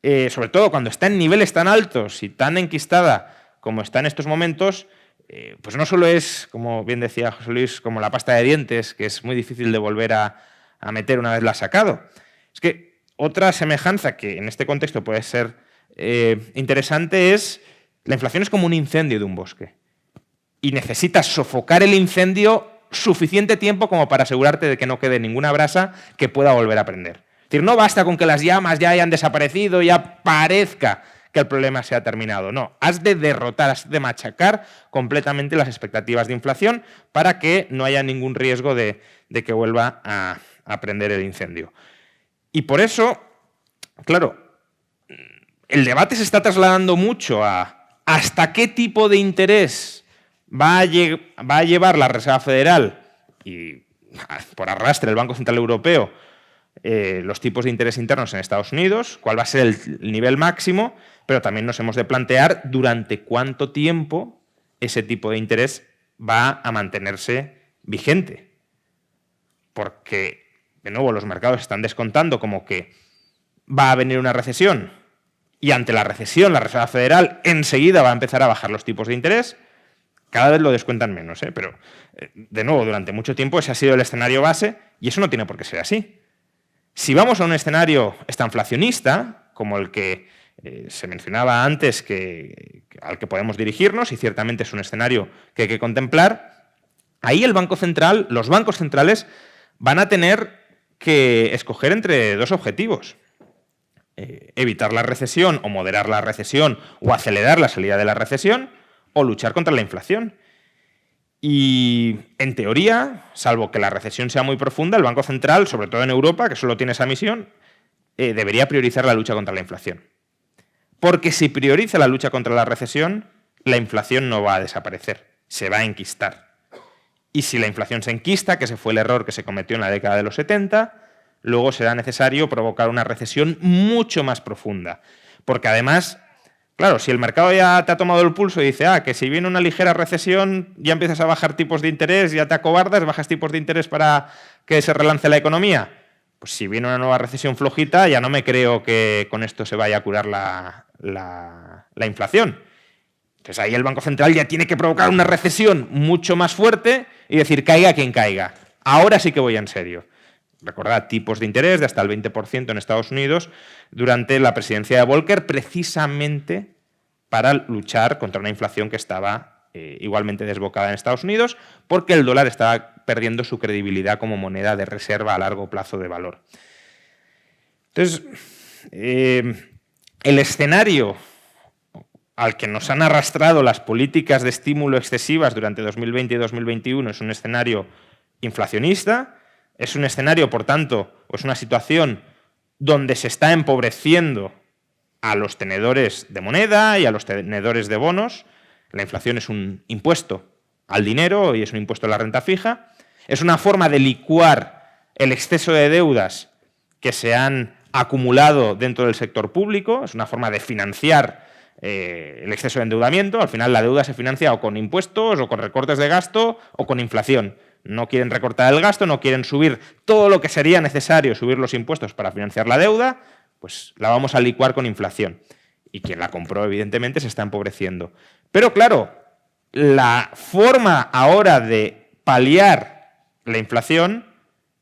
sobre todo cuando está en niveles tan altos y tan enquistada como está en estos momentos, pues no solo es, como bien decía José Luis, como la pasta de dientes, que es muy difícil de volver a meter una vez la has sacado. Es que otra semejanza que en este contexto puede ser interesante es la inflación es como un incendio de un bosque y necesitas sofocar el incendio suficiente tiempo como para asegurarte de que no quede ninguna brasa que pueda volver a prender. Es decir, no basta con que las llamas ya hayan desaparecido, ya parezca que el problema se ha terminado. No, has de derrotar, has de machacar completamente las expectativas de inflación para que no haya ningún riesgo de que vuelva a prender el incendio. Y por eso, claro, el debate se está trasladando mucho a hasta qué tipo de interés va a llevar la Reserva Federal y por arrastre el Banco Central Europeo los tipos de interés internos en Estados Unidos, cuál va a ser el nivel máximo, pero también nos hemos de plantear durante cuánto tiempo ese tipo de interés va a mantenerse vigente. Porque, de nuevo, los mercados están descontando como que va a venir una recesión y ante la recesión la Reserva Federal enseguida va a empezar a bajar los tipos de interés. Cada vez lo descuentan menos, pero, de nuevo, durante mucho tiempo ese ha sido el escenario base y eso no tiene por qué ser así. Si vamos a un escenario estanflacionista, como el que se mencionaba antes al que podemos dirigirnos, y ciertamente es un escenario que hay que contemplar. Ahí los bancos centrales van a tener que escoger entre dos objetivos. Evitar la recesión o moderar la recesión o acelerar la salida de la recesión, o luchar contra la inflación. Y en teoría, salvo que la recesión sea muy profunda, el Banco Central, sobre todo en Europa, que solo tiene esa misión, debería priorizar la lucha contra la inflación. Porque si prioriza la lucha contra la recesión, la inflación no va a desaparecer, se va a enquistar. Y si la inflación se enquista, que ese fue el error que se cometió en la década de los 70, luego será necesario provocar una recesión mucho más profunda. Porque además, claro, si el mercado ya te ha tomado el pulso y dice que si viene una ligera recesión ya empiezas a bajar tipos de interés, ya te acobardas, bajas tipos de interés para que se relance la economía, pues si viene una nueva recesión flojita, ya no me creo que con esto se vaya a curar la inflación. Entonces ahí el Banco Central ya tiene que provocar una recesión mucho más fuerte y decir, caiga quien caiga. Ahora sí que voy en serio. Recordad, tipos de interés de hasta el 20% en Estados Unidos durante la presidencia de Volcker, precisamente para luchar contra una inflación que estaba igualmente desbocada en Estados Unidos, porque el dólar estaba perdiendo su credibilidad como moneda de reserva a largo plazo de valor. Entonces, el escenario al que nos han arrastrado las políticas de estímulo excesivas durante 2020 y 2021 es un escenario inflacionista, es un escenario, por tanto, o es una situación donde se está empobreciendo a los tenedores de moneda y a los tenedores de bonos. La inflación es un impuesto al dinero y es un impuesto a la renta fija. Es una forma de licuar el exceso de deudas que se han acumulado dentro del sector público, es una forma de financiar el exceso de endeudamiento. Al final la deuda se financia o con impuestos o con recortes de gasto o con inflación. No quieren recortar el gasto, no quieren subir todo lo que sería necesario subir los impuestos para financiar la deuda, pues la vamos a licuar con inflación. Y quien la compró, evidentemente, se está empobreciendo. Pero claro, la forma ahora de paliar la inflación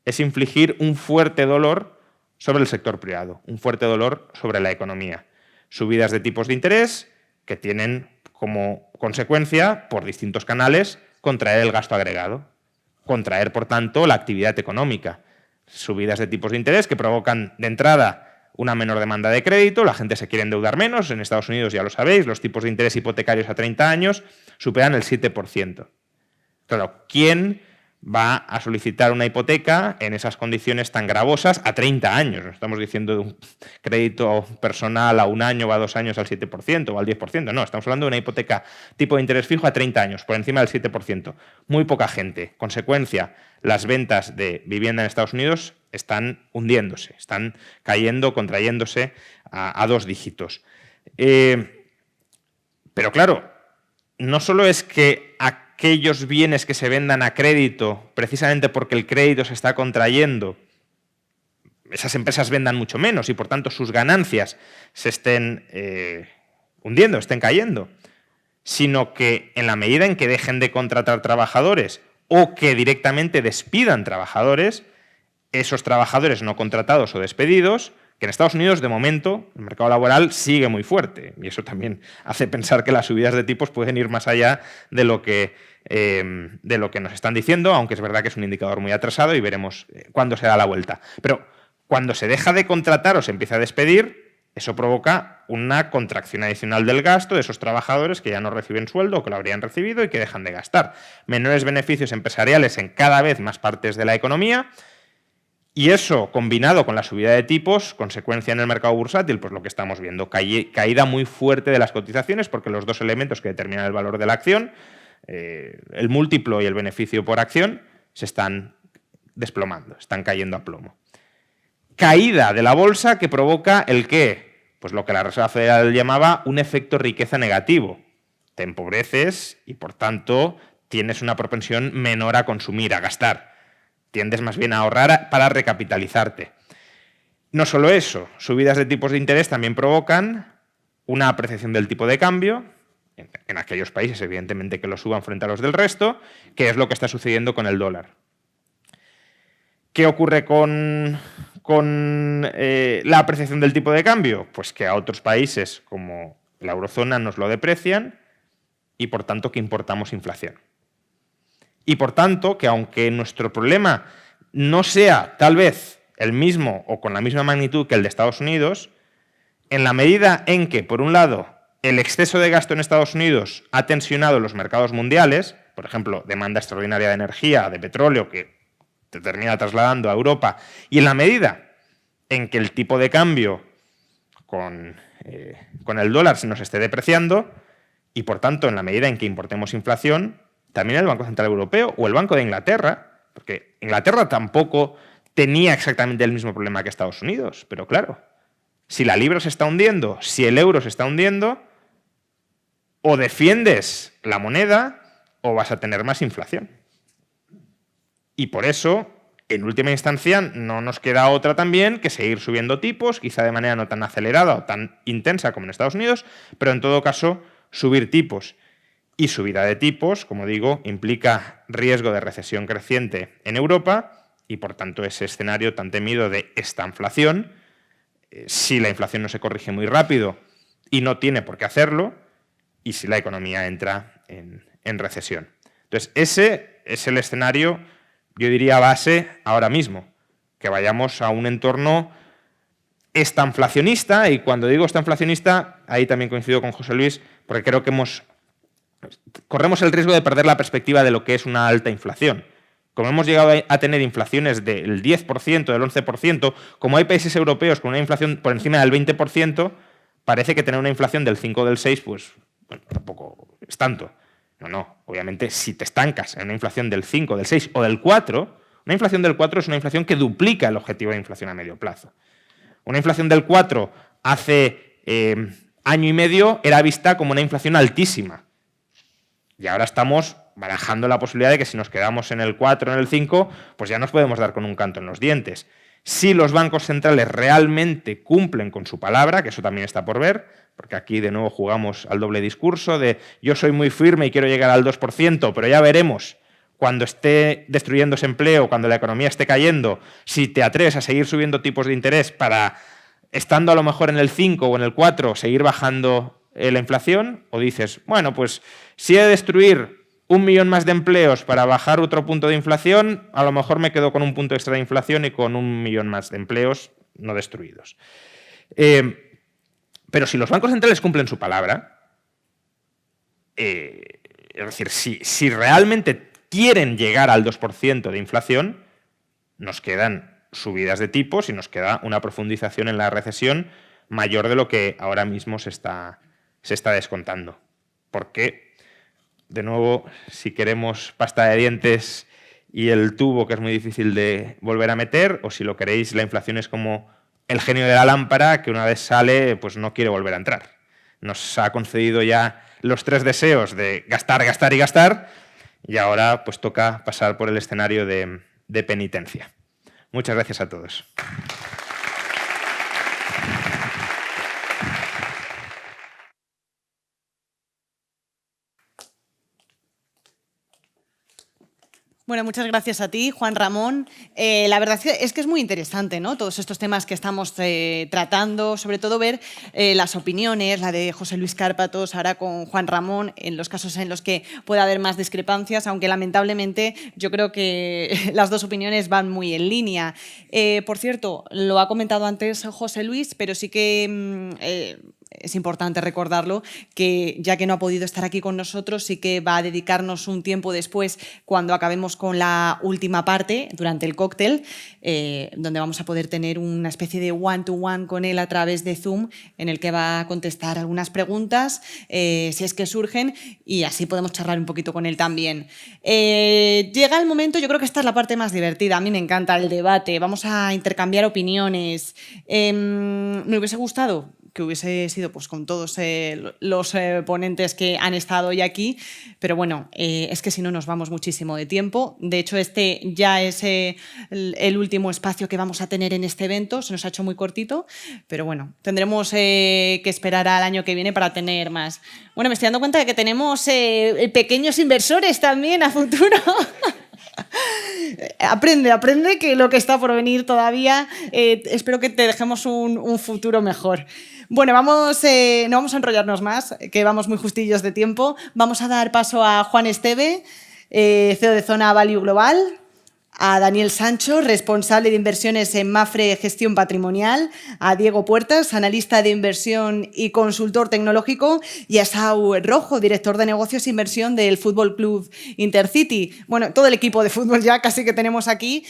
es infligir un fuerte dolor sobre el sector privado, un fuerte dolor sobre la economía. Subidas de tipos de interés que tienen como consecuencia, por distintos canales, contraer el gasto agregado, contraer, por tanto, la actividad económica. Subidas de tipos de interés que provocan, de entrada, una menor demanda de crédito, la gente se quiere endeudar menos. En Estados Unidos, ya lo sabéis, los tipos de interés hipotecarios a 30 años superan el 7%. Claro, ¿quién va a solicitar una hipoteca en esas condiciones tan gravosas a 30 años? No estamos diciendo de un crédito personal a 1 año o a 2 años al 7% o al 10%, no, estamos hablando de una hipoteca tipo de interés fijo a 30 años, por encima del 7%. Muy poca gente. Consecuencia, las ventas de vivienda en Estados Unidos están hundiéndose, están cayendo, contrayéndose a 2 dígitos. Pero claro, no solo es que aquellos bienes que se vendan a crédito, precisamente porque el crédito se está contrayendo, esas empresas vendan mucho menos y por tanto sus ganancias se estén hundiendo, estén cayendo, sino que en la medida en que dejen de contratar trabajadores o que directamente despidan trabajadores, esos trabajadores no contratados o despedidos, que en Estados Unidos, de momento, el mercado laboral sigue muy fuerte, y eso también hace pensar que las subidas de tipos pueden ir más allá de lo que nos están diciendo, aunque es verdad que es un indicador muy atrasado y veremos cuándo se da la vuelta. Pero cuando se deja de contratar o se empieza a despedir, eso provoca una contracción adicional del gasto de esos trabajadores que ya no reciben sueldo o que lo habrían recibido y que dejan de gastar. Menores beneficios empresariales en cada vez más partes de la economía. Y eso, combinado con la subida de tipos, consecuencia en el mercado bursátil, pues lo que estamos viendo, caída muy fuerte de las cotizaciones, porque los dos elementos que determinan el valor de la acción, el múltiplo y el beneficio por acción, se están desplomando, están cayendo a plomo. Caída de la bolsa que provoca ¿el qué? Pues lo que la Reserva Federal llamaba un efecto riqueza negativo. Te empobreces y, por tanto, tienes una propensión menor a consumir, a gastar. Tiendes más bien a ahorrar para recapitalizarte. No solo eso, subidas de tipos de interés también provocan una apreciación del tipo de cambio, en aquellos países, evidentemente, que lo suban frente a los del resto, que es lo que está sucediendo con el dólar. ¿Qué ocurre con con la apreciación del tipo de cambio? Pues que a otros países como la eurozona nos lo deprecian y por tanto que importamos inflación. Y por tanto que aunque nuestro problema no sea tal vez el mismo o con la misma magnitud que el de Estados Unidos, en la medida en que, por un lado, el exceso de gasto en Estados Unidos ha tensionado los mercados mundiales, por ejemplo, demanda extraordinaria de energía, de petróleo, que te termina trasladando a Europa, y en la medida en que el tipo de cambio con el dólar se nos esté depreciando, y por tanto, en la medida en que importemos inflación, también el Banco Central Europeo o el Banco de Inglaterra, porque Inglaterra tampoco tenía exactamente el mismo problema que Estados Unidos, pero claro, si la libra se está hundiendo, si el euro se está hundiendo, o defiendes la moneda o vas a tener más inflación. Y por eso, en última instancia, no nos queda otra también que seguir subiendo tipos, quizá de manera no tan acelerada o tan intensa como en Estados Unidos, pero en todo caso subir tipos. Y subida de tipos, como digo, implica riesgo de recesión creciente en Europa y por tanto ese escenario tan temido de estanflación, si la inflación no se corrige muy rápido y no tiene por qué hacerlo, y si la economía entra en recesión. Entonces, ese es el escenario, yo diría, base ahora mismo, que vayamos a un entorno estanflacionista, y cuando digo estanflacionista, ahí también coincido con José Luis, porque creo que corremos el riesgo de perder la perspectiva de lo que es una alta inflación. Como hemos llegado a tener inflaciones del 10%, del 11%, como hay países europeos con una inflación por encima del 20%, parece que tener una inflación del 5 o del 6, pues bueno, tampoco es tanto. No. Obviamente, si te estancas en una inflación del 5, del 6 o del 4, una inflación del 4 es una inflación que duplica el objetivo de inflación a medio plazo. Una inflación del 4 hace año y medio era vista como una inflación altísima. Y ahora estamos barajando la posibilidad de que si nos quedamos en el 4 o en el 5, pues ya nos podemos dar con un canto en los dientes. Si los bancos centrales realmente cumplen con su palabra, que eso también está por ver, porque aquí de nuevo jugamos al doble discurso de yo soy muy firme y quiero llegar al 2%, pero ya veremos cuando esté destruyéndose empleo, cuando la economía esté cayendo, si te atreves a seguir subiendo tipos de interés para, estando a lo mejor en el 5 o en el 4, seguir bajando la inflación, o dices, bueno, pues si he de destruir 1 millón más de empleos para bajar otro punto de inflación, a lo mejor me quedo con un punto extra de inflación y con 1 millón más de empleos no destruidos. Pero si los bancos centrales cumplen su palabra, es decir, si realmente quieren llegar al 2% de inflación, nos quedan subidas de tipos y nos queda una profundización en la recesión mayor de lo que ahora mismo se está descontando. Porque, de nuevo, si queremos pasta de dientes y el tubo, que es muy difícil de volver a meter, o si lo queréis, la inflación es como el genio de la lámpara, que una vez sale, pues no quiere volver a entrar. Nos ha concedido ya los 3 deseos de gastar, gastar y gastar, y ahora pues toca pasar por el escenario de penitencia. Muchas gracias a todos. Bueno, muchas gracias a ti, Juan Ramón. La verdad es que es muy interesante, ¿no? Todos estos temas que estamos tratando, sobre todo ver las opiniones, la de José Luis Cárpatos, ahora con Juan Ramón, en los casos en los que pueda haber más discrepancias, aunque lamentablemente yo creo que las dos opiniones van muy en línea. Por cierto, lo ha comentado antes José Luis, pero sí que es importante recordarlo, que ya que no ha podido estar aquí con nosotros, sí que va a dedicarnos un tiempo después, cuando acabemos con la última parte, durante el cóctel, donde vamos a poder tener una especie de one-to-one con él a través de Zoom, en el que va a contestar algunas preguntas, si es que surgen, y así podemos charlar un poquito con él también. Llega el momento, yo creo que esta es la parte más divertida, a mí me encanta el debate, vamos a intercambiar opiniones. Me hubiese gustado que hubiese sido pues, con todos los ponentes que han estado hoy aquí, pero bueno, es que si no nos vamos muchísimo de tiempo. De hecho, este ya es el último espacio que vamos a tener en este evento, se nos ha hecho muy cortito, pero bueno, tendremos que esperar al año que viene para tener más. Bueno, me estoy dando cuenta de que tenemos pequeños inversores también a futuro. Aprende que lo que está por venir todavía, espero que te dejemos un futuro mejor. Bueno, no vamos a enrollarnos más, que vamos muy justillos de tiempo. Vamos a dar paso a Juan Esteve, CEO de Zona Value Global, a Daniel Sancho, responsable de inversiones en Mapfre Gestión Patrimonial, a Diego Puertas, analista de inversión y consultor tecnológico, y a Sau Rojo, director de negocios e inversión del Fútbol Club Intercity. Bueno, todo el equipo de fútbol ya casi que tenemos aquí.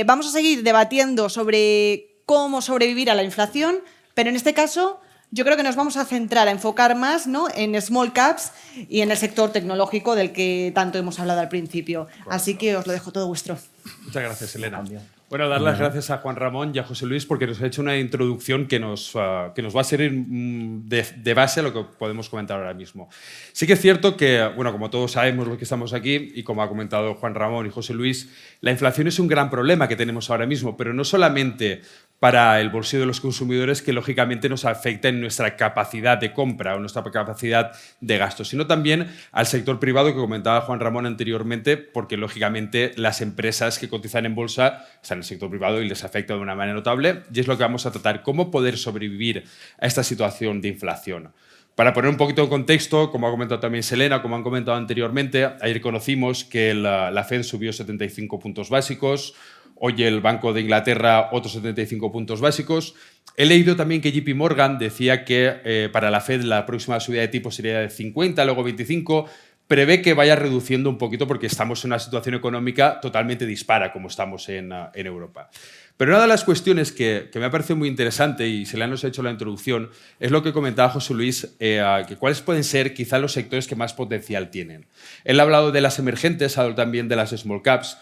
Vamos a seguir debatiendo sobre cómo sobrevivir a la inflación, pero en este caso yo creo que nos vamos a centrar, a enfocar más, ¿no?, en small caps y en el sector tecnológico del que tanto hemos hablado al principio. Así que os lo dejo todo vuestro. Muchas gracias, Elena. Bueno, dar las gracias a Juan Ramón y a José Luis porque nos ha hecho una introducción que nos va a servir de base a lo que podemos comentar ahora mismo. Sí que es cierto que, bueno, como todos sabemos los que estamos aquí y como ha comentado Juan Ramón y José Luis, la inflación es un gran problema que tenemos ahora mismo, pero no solamente para el bolsillo de los consumidores, que lógicamente nos afecta en nuestra capacidad de compra o nuestra capacidad de gasto, sino también al sector privado que comentaba Juan Ramón anteriormente, porque lógicamente las empresas que cotizan en bolsa están en el sector privado y les afecta de una manera notable, y es lo que vamos a tratar, cómo poder sobrevivir a esta situación de inflación. Para poner un poquito de contexto, como ha comentado también Selena, como han comentado anteriormente, ayer conocimos que la Fed subió 75 puntos básicos. Hoy el Banco de Inglaterra otros 75 puntos básicos. He leído también que JP Morgan decía que para la Fed la próxima subida de tipos sería de 50, luego 25. Prevé que vaya reduciendo un poquito porque estamos en una situación económica totalmente dispara como estamos en Europa. Pero una de las cuestiones que me ha parecido muy interesante, y se le nos ha hecho la introducción, es lo que comentaba José Luis, que cuáles pueden ser quizá los sectores que más potencial tienen. Él ha hablado de las emergentes, ha hablado también de las small caps.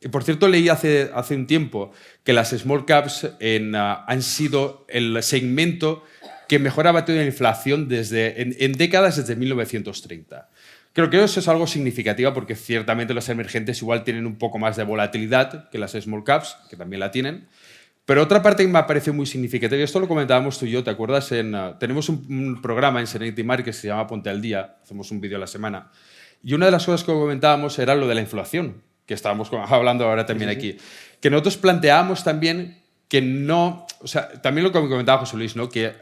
Y por cierto, leí hace un tiempo que las small caps han sido el segmento que mejor ha batido la inflación en décadas desde 1930. Creo que eso es algo significativo porque ciertamente las emergentes igual tienen un poco más de volatilidad que las small caps, que también la tienen. Pero otra parte que me parece muy significativa, y esto lo comentábamos tú y yo, ¿te acuerdas? Tenemos un programa en Serenity Market que se llama Ponte al Día, hacemos un vídeo a la semana, y una de las cosas que comentábamos era lo de la inflación, que estábamos hablando ahora también aquí, que nosotros planteábamos también que no, o sea, también lo que comentaba José Luis, ¿no?, que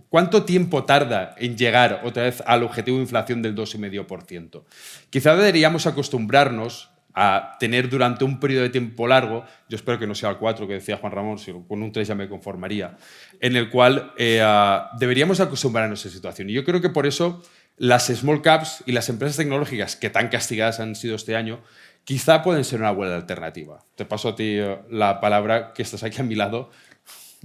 ¿cuánto tiempo tarda en llegar otra vez al objetivo de inflación del 2,5%? Quizá deberíamos acostumbrarnos a tener durante un periodo de tiempo largo, yo espero que no sea el 4 que decía Juan Ramón, sino con un 3 ya me conformaría, en el cual deberíamos acostumbrarnos a esa situación. Y yo creo que por eso las small caps y las empresas tecnológicas que tan castigadas han sido este año, quizá pueden ser una buena alternativa. Te paso a ti la palabra, que estás aquí a mi lado.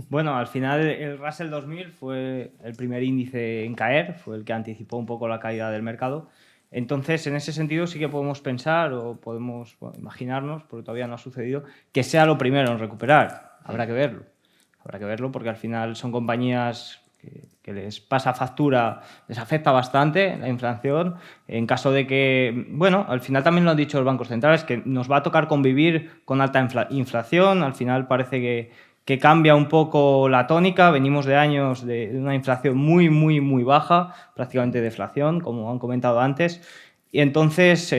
Bueno, al final el Russell 2000 fue el primer índice en caer, fue el que anticipó un poco la caída del mercado. Entonces, en ese sentido sí que podemos pensar o podemos imaginarnos, porque todavía no ha sucedido, que sea lo primero en recuperar. Habrá que verlo porque al final son compañías que les pasa factura, les afecta bastante la inflación, en caso de que, bueno, al final también lo han dicho los bancos centrales, que nos va a tocar convivir con alta inflación, al final parece que cambia un poco la tónica, venimos de años de una inflación muy, muy, muy baja, prácticamente deflación, como han comentado antes, y entonces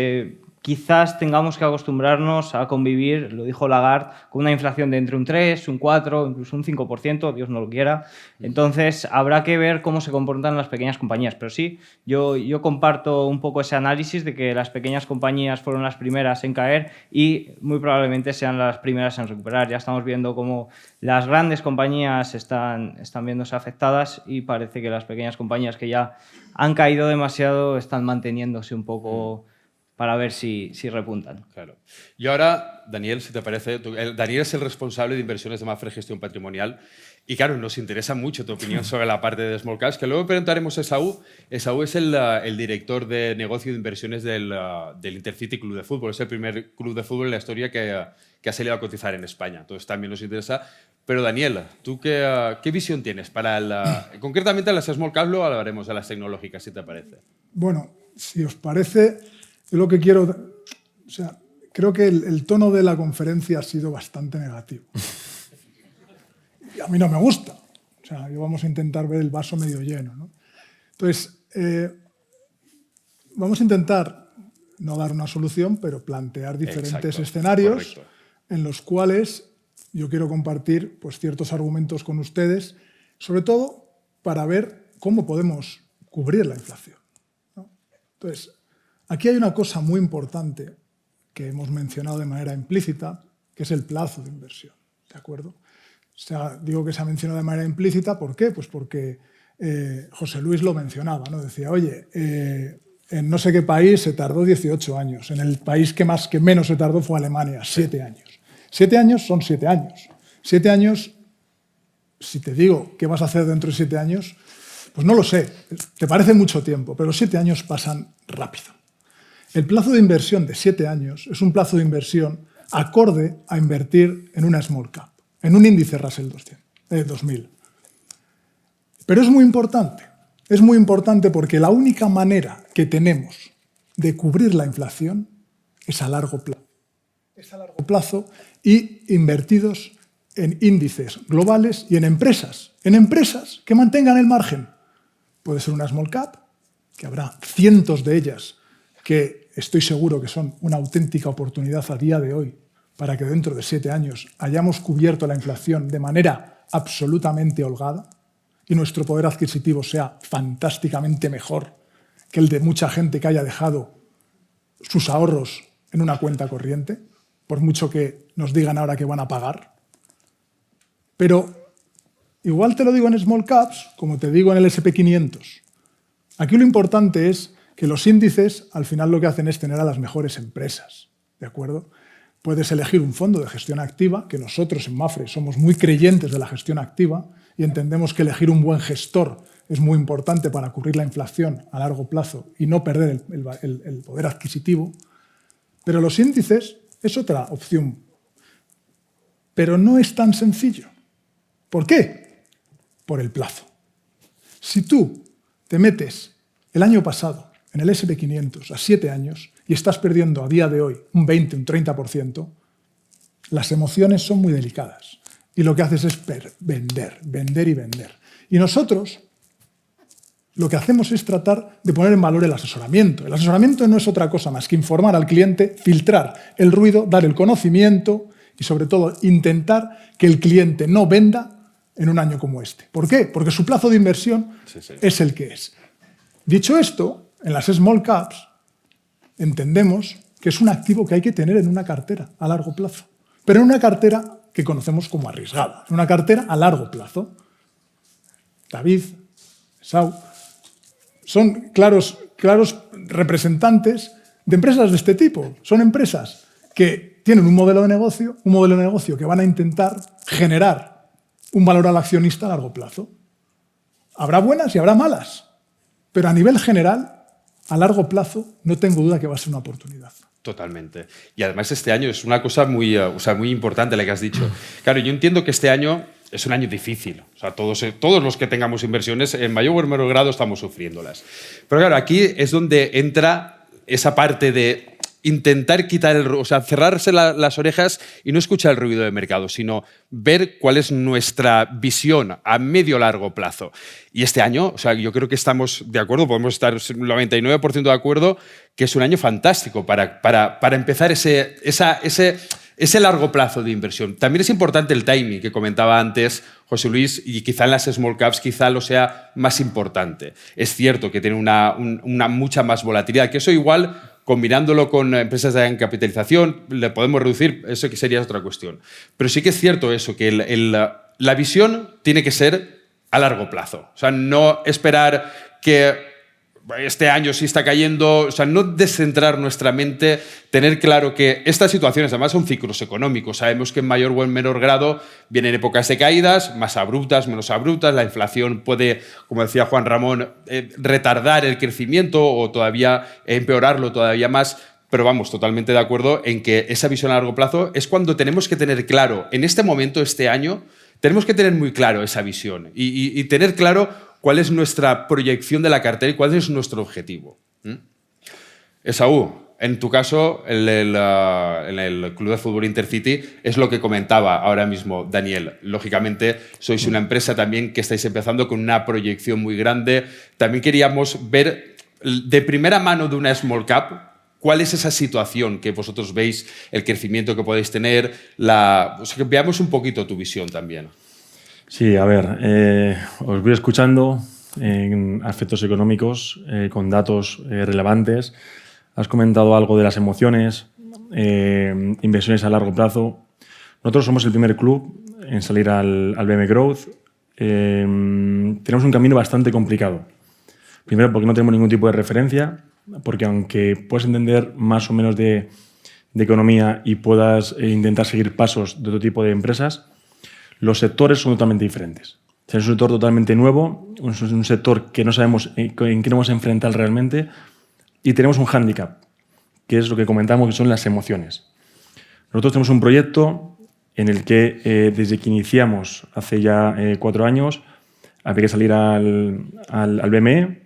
quizás tengamos que acostumbrarnos a convivir, lo dijo Lagarde, con una inflación de entre un 3, un 4, incluso un 5%, Dios no lo quiera. Entonces, habrá que ver cómo se comportan las pequeñas compañías. Pero sí, yo comparto un poco ese análisis de que las pequeñas compañías fueron las primeras en caer y muy probablemente sean las primeras en recuperar. Ya estamos viendo cómo las grandes compañías están viéndose afectadas y parece que las pequeñas compañías que ya han caído demasiado están manteniéndose un poco para ver si repuntan. Claro. Y ahora, Daniel, si te parece, Daniel es el responsable de inversiones de Mapfre Gestión Patrimonial y claro, nos interesa mucho tu opinión sobre la parte de Small Caps, que luego preguntaremos a Esaú. Esaú es el director de negocio de inversiones del Intercity Club de Fútbol. Es el primer club de fútbol en la historia que ha salido a cotizar en España. Entonces también nos interesa. Pero Daniel, ¿tú qué visión tienes para concretamente las Small Caps? Luego hablaremos de las tecnológicas, si te parece. Bueno, si os parece, yo lo que quiero, o sea, creo que el tono de la conferencia ha sido bastante negativo. Y a mí no me gusta. O sea, yo vamos a intentar ver el vaso medio lleno, ¿no? Entonces, vamos a intentar no dar una solución, pero plantear diferentes Exacto, escenarios correcto. en los cuales yo quiero compartir pues, ciertos argumentos con ustedes, sobre todo para ver cómo podemos cubrir la inflación, ¿no? Entonces, aquí hay una cosa muy importante que hemos mencionado de manera implícita, que es el plazo de inversión, ¿de acuerdo? O sea, digo que se ha mencionado de manera implícita, ¿por qué? Pues porque José Luis lo mencionaba, ¿no? Decía, oye, en no sé qué país se tardó 18 años, en el país que menos se tardó fue Alemania, 7 años. 7 años son 7 años. 7 años, si te digo qué vas a hacer dentro de 7 años, pues no lo sé, te parece mucho tiempo, pero 7 años pasan rápido. El plazo de inversión de 7 años es un plazo de inversión acorde a invertir en una small cap, en un índice Russell 2000. Pero es muy importante porque la única manera que tenemos de cubrir la inflación es a largo plazo. Es a largo plazo y invertidos en índices globales y en empresas que mantengan el margen. Puede ser una small cap, que habrá cientos de ellas que estoy seguro que son una auténtica oportunidad a día de hoy para que dentro de 7 años hayamos cubierto la inflación de manera absolutamente holgada y nuestro poder adquisitivo sea fantásticamente mejor que el de mucha gente que haya dejado sus ahorros en una cuenta corriente, por mucho que nos digan ahora que van a pagar. Pero igual te lo digo en small caps, como te digo en el S&P 500. Aquí lo importante es que los índices al final lo que hacen es tener a las mejores empresas, ¿de acuerdo? Puedes elegir un fondo de gestión activa, que nosotros en Mapfre somos muy creyentes de la gestión activa y entendemos que elegir un buen gestor es muy importante para cubrir la inflación a largo plazo y no perder el poder adquisitivo. Pero los índices es otra opción. Pero no es tan sencillo. ¿Por qué? Por el plazo. Si tú te metes el año pasado en el S&P 500 a 7 años y estás perdiendo a día de hoy un 20, un 30%, las emociones son muy delicadas. Y lo que haces es vender, vender y vender. Y nosotros lo que hacemos es tratar de poner en valor el asesoramiento. El asesoramiento no es otra cosa más que informar al cliente, filtrar el ruido, dar el conocimiento y, sobre todo, intentar que el cliente no venda en un año como este. ¿Por qué? Porque su plazo de inversión es el que es. Dicho esto, en las small caps entendemos que es un activo que hay que tener en una cartera a largo plazo, pero en una cartera que conocemos como arriesgada, en una cartera a largo plazo. David, Sau, son claros representantes de empresas de este tipo. Son empresas que tienen un modelo de negocio que van a intentar generar un valor al accionista a largo plazo. Habrá buenas y habrá malas, pero a nivel general, a largo plazo, no tengo duda que va a ser una oportunidad. Totalmente. Y además este año es una cosa muy importante la que has dicho. Claro, yo entiendo que este año es un año difícil. O sea, todos los que tengamos inversiones, en mayor o menor grado, estamos sufriéndolas. Pero claro, aquí es donde entra esa parte de intentar cerrarse las orejas y no escuchar el ruido del mercado, sino ver cuál es nuestra visión a medio largo plazo. Y este año, yo creo que estamos de acuerdo, podemos estar 99% de acuerdo, que es un año fantástico para empezar ese largo plazo de inversión. También es importante el timing que comentaba antes José Luis, y quizá en las small caps quizá lo sea más importante. Es cierto que tiene una mucha más volatilidad, que eso igual, combinándolo con empresas de gran capitalización, le podemos reducir, eso que sería otra cuestión. Pero sí que es cierto eso, que la visión tiene que ser a largo plazo. O sea, no esperar que este año sí está cayendo, no descentrar nuestra mente, tener claro que estas situaciones además son ciclos económicos. Sabemos que en mayor o en menor grado vienen épocas de caídas, más abruptas, menos abruptas. La inflación puede, como decía Juan Ramón, retardar el crecimiento o todavía empeorarlo todavía más. Pero vamos, totalmente de acuerdo en que esa visión a largo plazo es cuando tenemos que tener claro, en este momento, este año, tenemos que tener muy claro esa visión y tener claro cuál es nuestra proyección de la cartera y cuál es nuestro objetivo. Esaú, en tu caso, en el Club de Fútbol Intercity, es lo que comentaba ahora mismo Daniel. Lógicamente, sois una empresa también que estáis empezando con una proyección muy grande. También queríamos ver de primera mano de una small cap ¿Cuál es esa situación que vosotros veis, el crecimiento que podéis tener? Que veamos un poquito tu visión también. Sí, a ver, os voy escuchando en aspectos económicos, con datos relevantes. Has comentado algo de las emociones, inversiones a largo plazo. Nosotros somos el primer club en salir al BM Growth. Tenemos un camino bastante complicado. Primero, porque no tenemos ningún tipo de referencia, porque aunque puedas entender más o menos de economía y puedas intentar seguir pasos de otro tipo de empresas, los sectores son totalmente diferentes. O sea, es un sector totalmente nuevo, es un sector que no sabemos en qué nos vamos a enfrentar realmente, y tenemos un hándicap, que es lo que comentamos, que son las emociones. Nosotros tenemos un proyecto en el que desde que iniciamos hace ya 4 años había que salir al BME.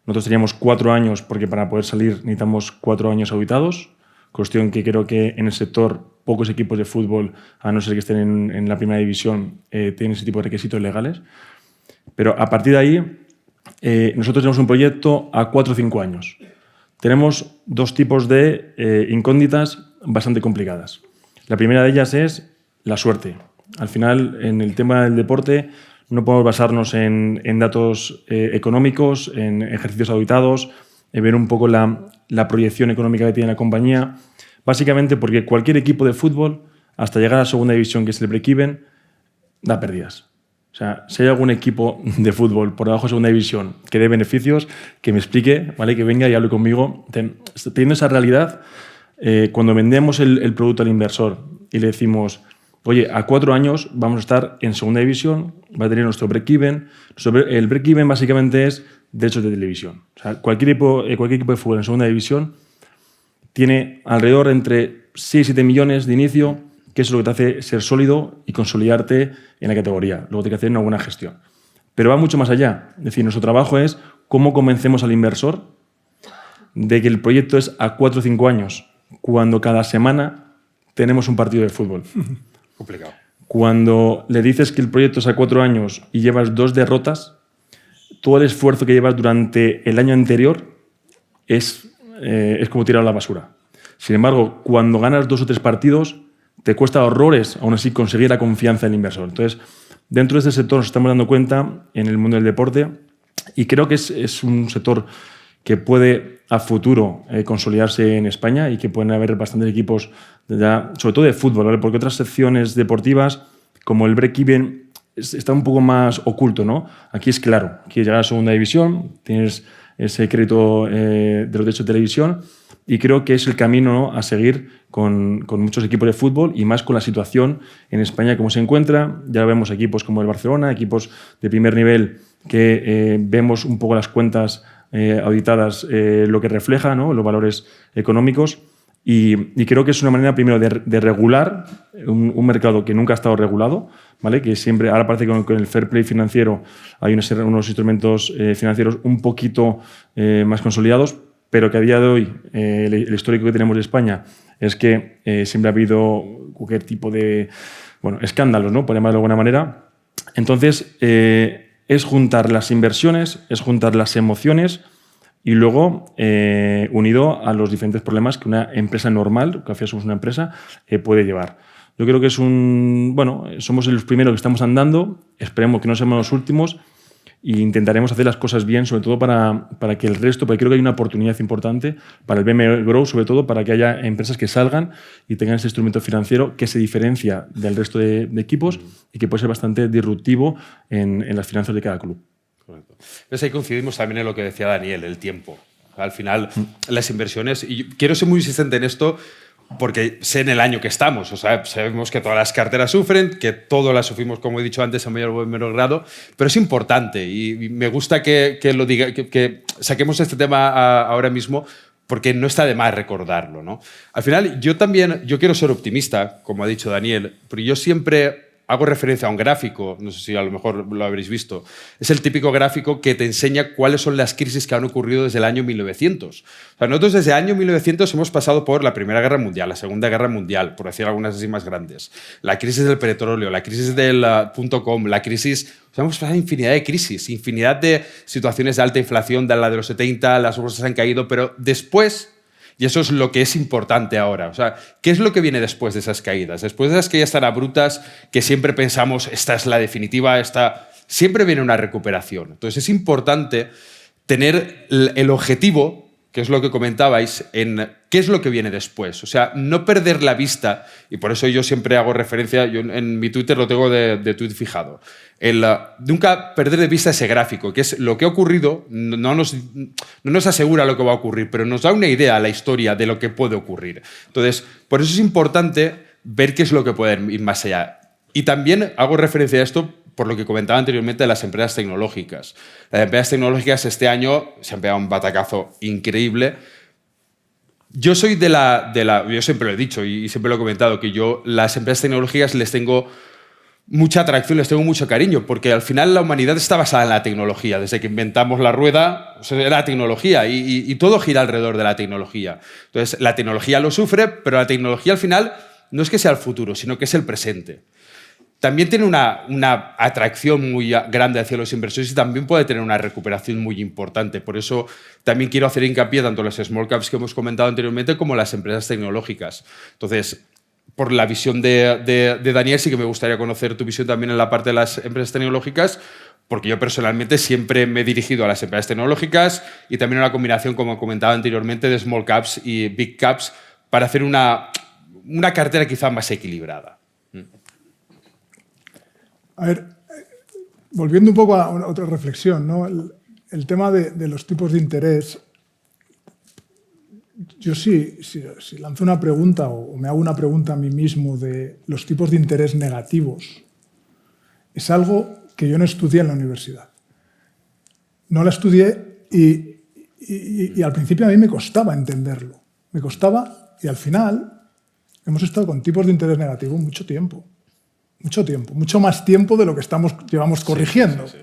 Nosotros teníamos 4 años porque para poder salir necesitamos 4 años auditados, cuestión que creo que en el sector pocos equipos de fútbol, a no ser que estén en la primera división, tienen ese tipo de requisitos legales. Pero a partir de ahí, nosotros tenemos un proyecto a 4 o 5 años. Tenemos 2 tipos de incógnitas bastante complicadas. La primera de ellas es la suerte. Al final, en el tema del deporte, no podemos basarnos en datos económicos, en ejercicios auditados, en ver un poco la proyección económica que tiene la compañía, básicamente porque cualquier equipo de fútbol, hasta llegar a la segunda división, que es el break-even, da pérdidas. O sea, si hay algún equipo de fútbol por debajo de segunda división que dé beneficios, que me explique, ¿vale? Que venga y hable conmigo. Teniendo esa realidad, cuando vendemos el producto al inversor y le decimos, oye, a 4 años vamos a estar en segunda división, va a tener nuestro break-even. El break-even básicamente es derechos de televisión. O sea, cualquier equipo de fútbol en segunda división tiene alrededor entre 6 y 7 millones de inicio, que es lo que te hace ser sólido y consolidarte en la categoría. Luego tienes que hacer una buena gestión. Pero va mucho más allá. Es decir, nuestro trabajo es cómo convencemos al inversor de que el proyecto es a 4 o 5 años, cuando cada semana tenemos un partido de fútbol. Complicado. Cuando le dices que el proyecto es a 4 años y llevas 2 derrotas, todo el esfuerzo que llevas durante el año anterior es como tirar a la basura. Sin embargo, cuando ganas 2 o 3 partidos, te cuesta horrores aún así conseguir la confianza del inversor. Entonces, dentro de este sector nos estamos dando cuenta en el mundo del deporte, y creo que es un sector que puede a futuro consolidarse en España, y que pueden haber bastantes equipos, sobre todo de fútbol, ¿vale? Porque otras secciones deportivas, como el break-even, está un poco más oculto, ¿no? Aquí es claro, quieres llegar a la segunda división, tienes ese crédito de los derechos de televisión, y creo que es el camino, ¿no?, a seguir con muchos equipos de fútbol, y más con la situación en España como se encuentra. Ya vemos equipos como el Barcelona, equipos de primer nivel, que vemos un poco las cuentas auditadas, lo que refleja, ¿no?, los valores económicos. Y creo que es una manera, primero, de regular un mercado que nunca ha estado regulado, ¿vale? Que siempre, ahora parece que con el fair play financiero hay unos instrumentos financieros un poquito más consolidados, pero que a día de hoy el histórico que tenemos de España es que siempre ha habido cualquier tipo de escándalos, ¿no?, por llamarlo de alguna manera. Entonces, es juntar las inversiones, es juntar las emociones, y luego unido a los diferentes problemas que una empresa normal, que al final somos una empresa, puede llevar. Yo creo que somos los primeros que estamos andando, esperemos que no seamos los últimos, e intentaremos hacer las cosas bien, sobre todo para que el resto, porque creo que hay una oportunidad importante para el BM Grow, sobre todo para que haya empresas que salgan y tengan ese instrumento financiero que se diferencia del resto de equipos y que puede ser bastante disruptivo en las finanzas de cada club. Correcto. Entonces ahí coincidimos también en lo que decía Daniel, el tiempo. Al final, las inversiones, y quiero ser muy insistente en esto porque sé en el año que estamos. O sea, sabemos que todas las carteras sufren, que todas las sufrimos, como he dicho antes, a mayor o menor grado, pero es importante, y me gusta que lo diga, que saquemos este tema ahora mismo, porque no está de más recordarlo, ¿no? Al final, yo quiero ser optimista, como ha dicho Daniel, pero yo siempre hago referencia a un gráfico, no sé si a lo mejor lo habréis visto. Es el típico gráfico que te enseña cuáles son las crisis que han ocurrido desde el año 1900. O sea, nosotros desde el año 1900 hemos pasado por la Primera Guerra Mundial, la Segunda Guerra Mundial, por decir algunas así más grandes, la crisis del petróleo, la crisis del .com, la crisis... O sea, hemos pasado infinidad de crisis, infinidad de situaciones de alta inflación, de la de los 70, las bolsas han caído, pero después... Y eso es lo que es importante ahora. O sea, ¿qué es lo que viene después de esas caídas? Después de esas caídas tan abruptas que siempre pensamos, esta es la definitiva, siempre viene una recuperación. Entonces es importante tener el objetivo, que es lo que comentabais, en qué es lo que viene después. O sea, no perder la vista, y por eso yo siempre hago referencia, yo en mi Twitter lo tengo de tweet fijado, nunca perder de vista ese gráfico, que es lo que ha ocurrido, no nos asegura lo que va a ocurrir, pero nos da una idea a la historia de lo que puede ocurrir. Entonces, por eso es importante ver qué es lo que puede ir más allá. Y también hago referencia a esto por lo que comentaba anteriormente de las empresas tecnológicas. Las empresas tecnológicas este año se han pegado un batacazo increíble. Yo soy yo siempre lo he dicho y siempre lo he comentado, que yo las empresas tecnológicas les tengo mucha atracción, les tengo mucho cariño, porque al final la humanidad está basada en la tecnología. Desde que inventamos la rueda, era la tecnología y todo gira alrededor de la tecnología. Entonces, la tecnología lo sufre, pero la tecnología al final no es que sea el futuro, sino que es el presente. También tiene una atracción muy grande hacia los inversores y también puede tener una recuperación muy importante. Por eso también quiero hacer hincapié tanto en las small caps que hemos comentado anteriormente como en las empresas tecnológicas. Entonces, por la visión de Daniel, sí que me gustaría conocer tu visión también en la parte de las empresas tecnológicas, porque yo personalmente siempre me he dirigido a las empresas tecnológicas y también a una combinación, como comentaba anteriormente, de small caps y big caps para hacer una cartera quizá más equilibrada. A ver, volviendo un poco a otra reflexión, ¿no? El tema de los tipos de interés. Yo si lanzo una pregunta o me hago una pregunta a mí mismo de los tipos de interés negativos, es algo que yo no estudié en la universidad. No la estudié y al principio a mí me costaba entenderlo. Me costaba y al final hemos estado con tipos de interés negativos mucho tiempo. Mucho más tiempo de lo que llevamos corrigiendo. Sí.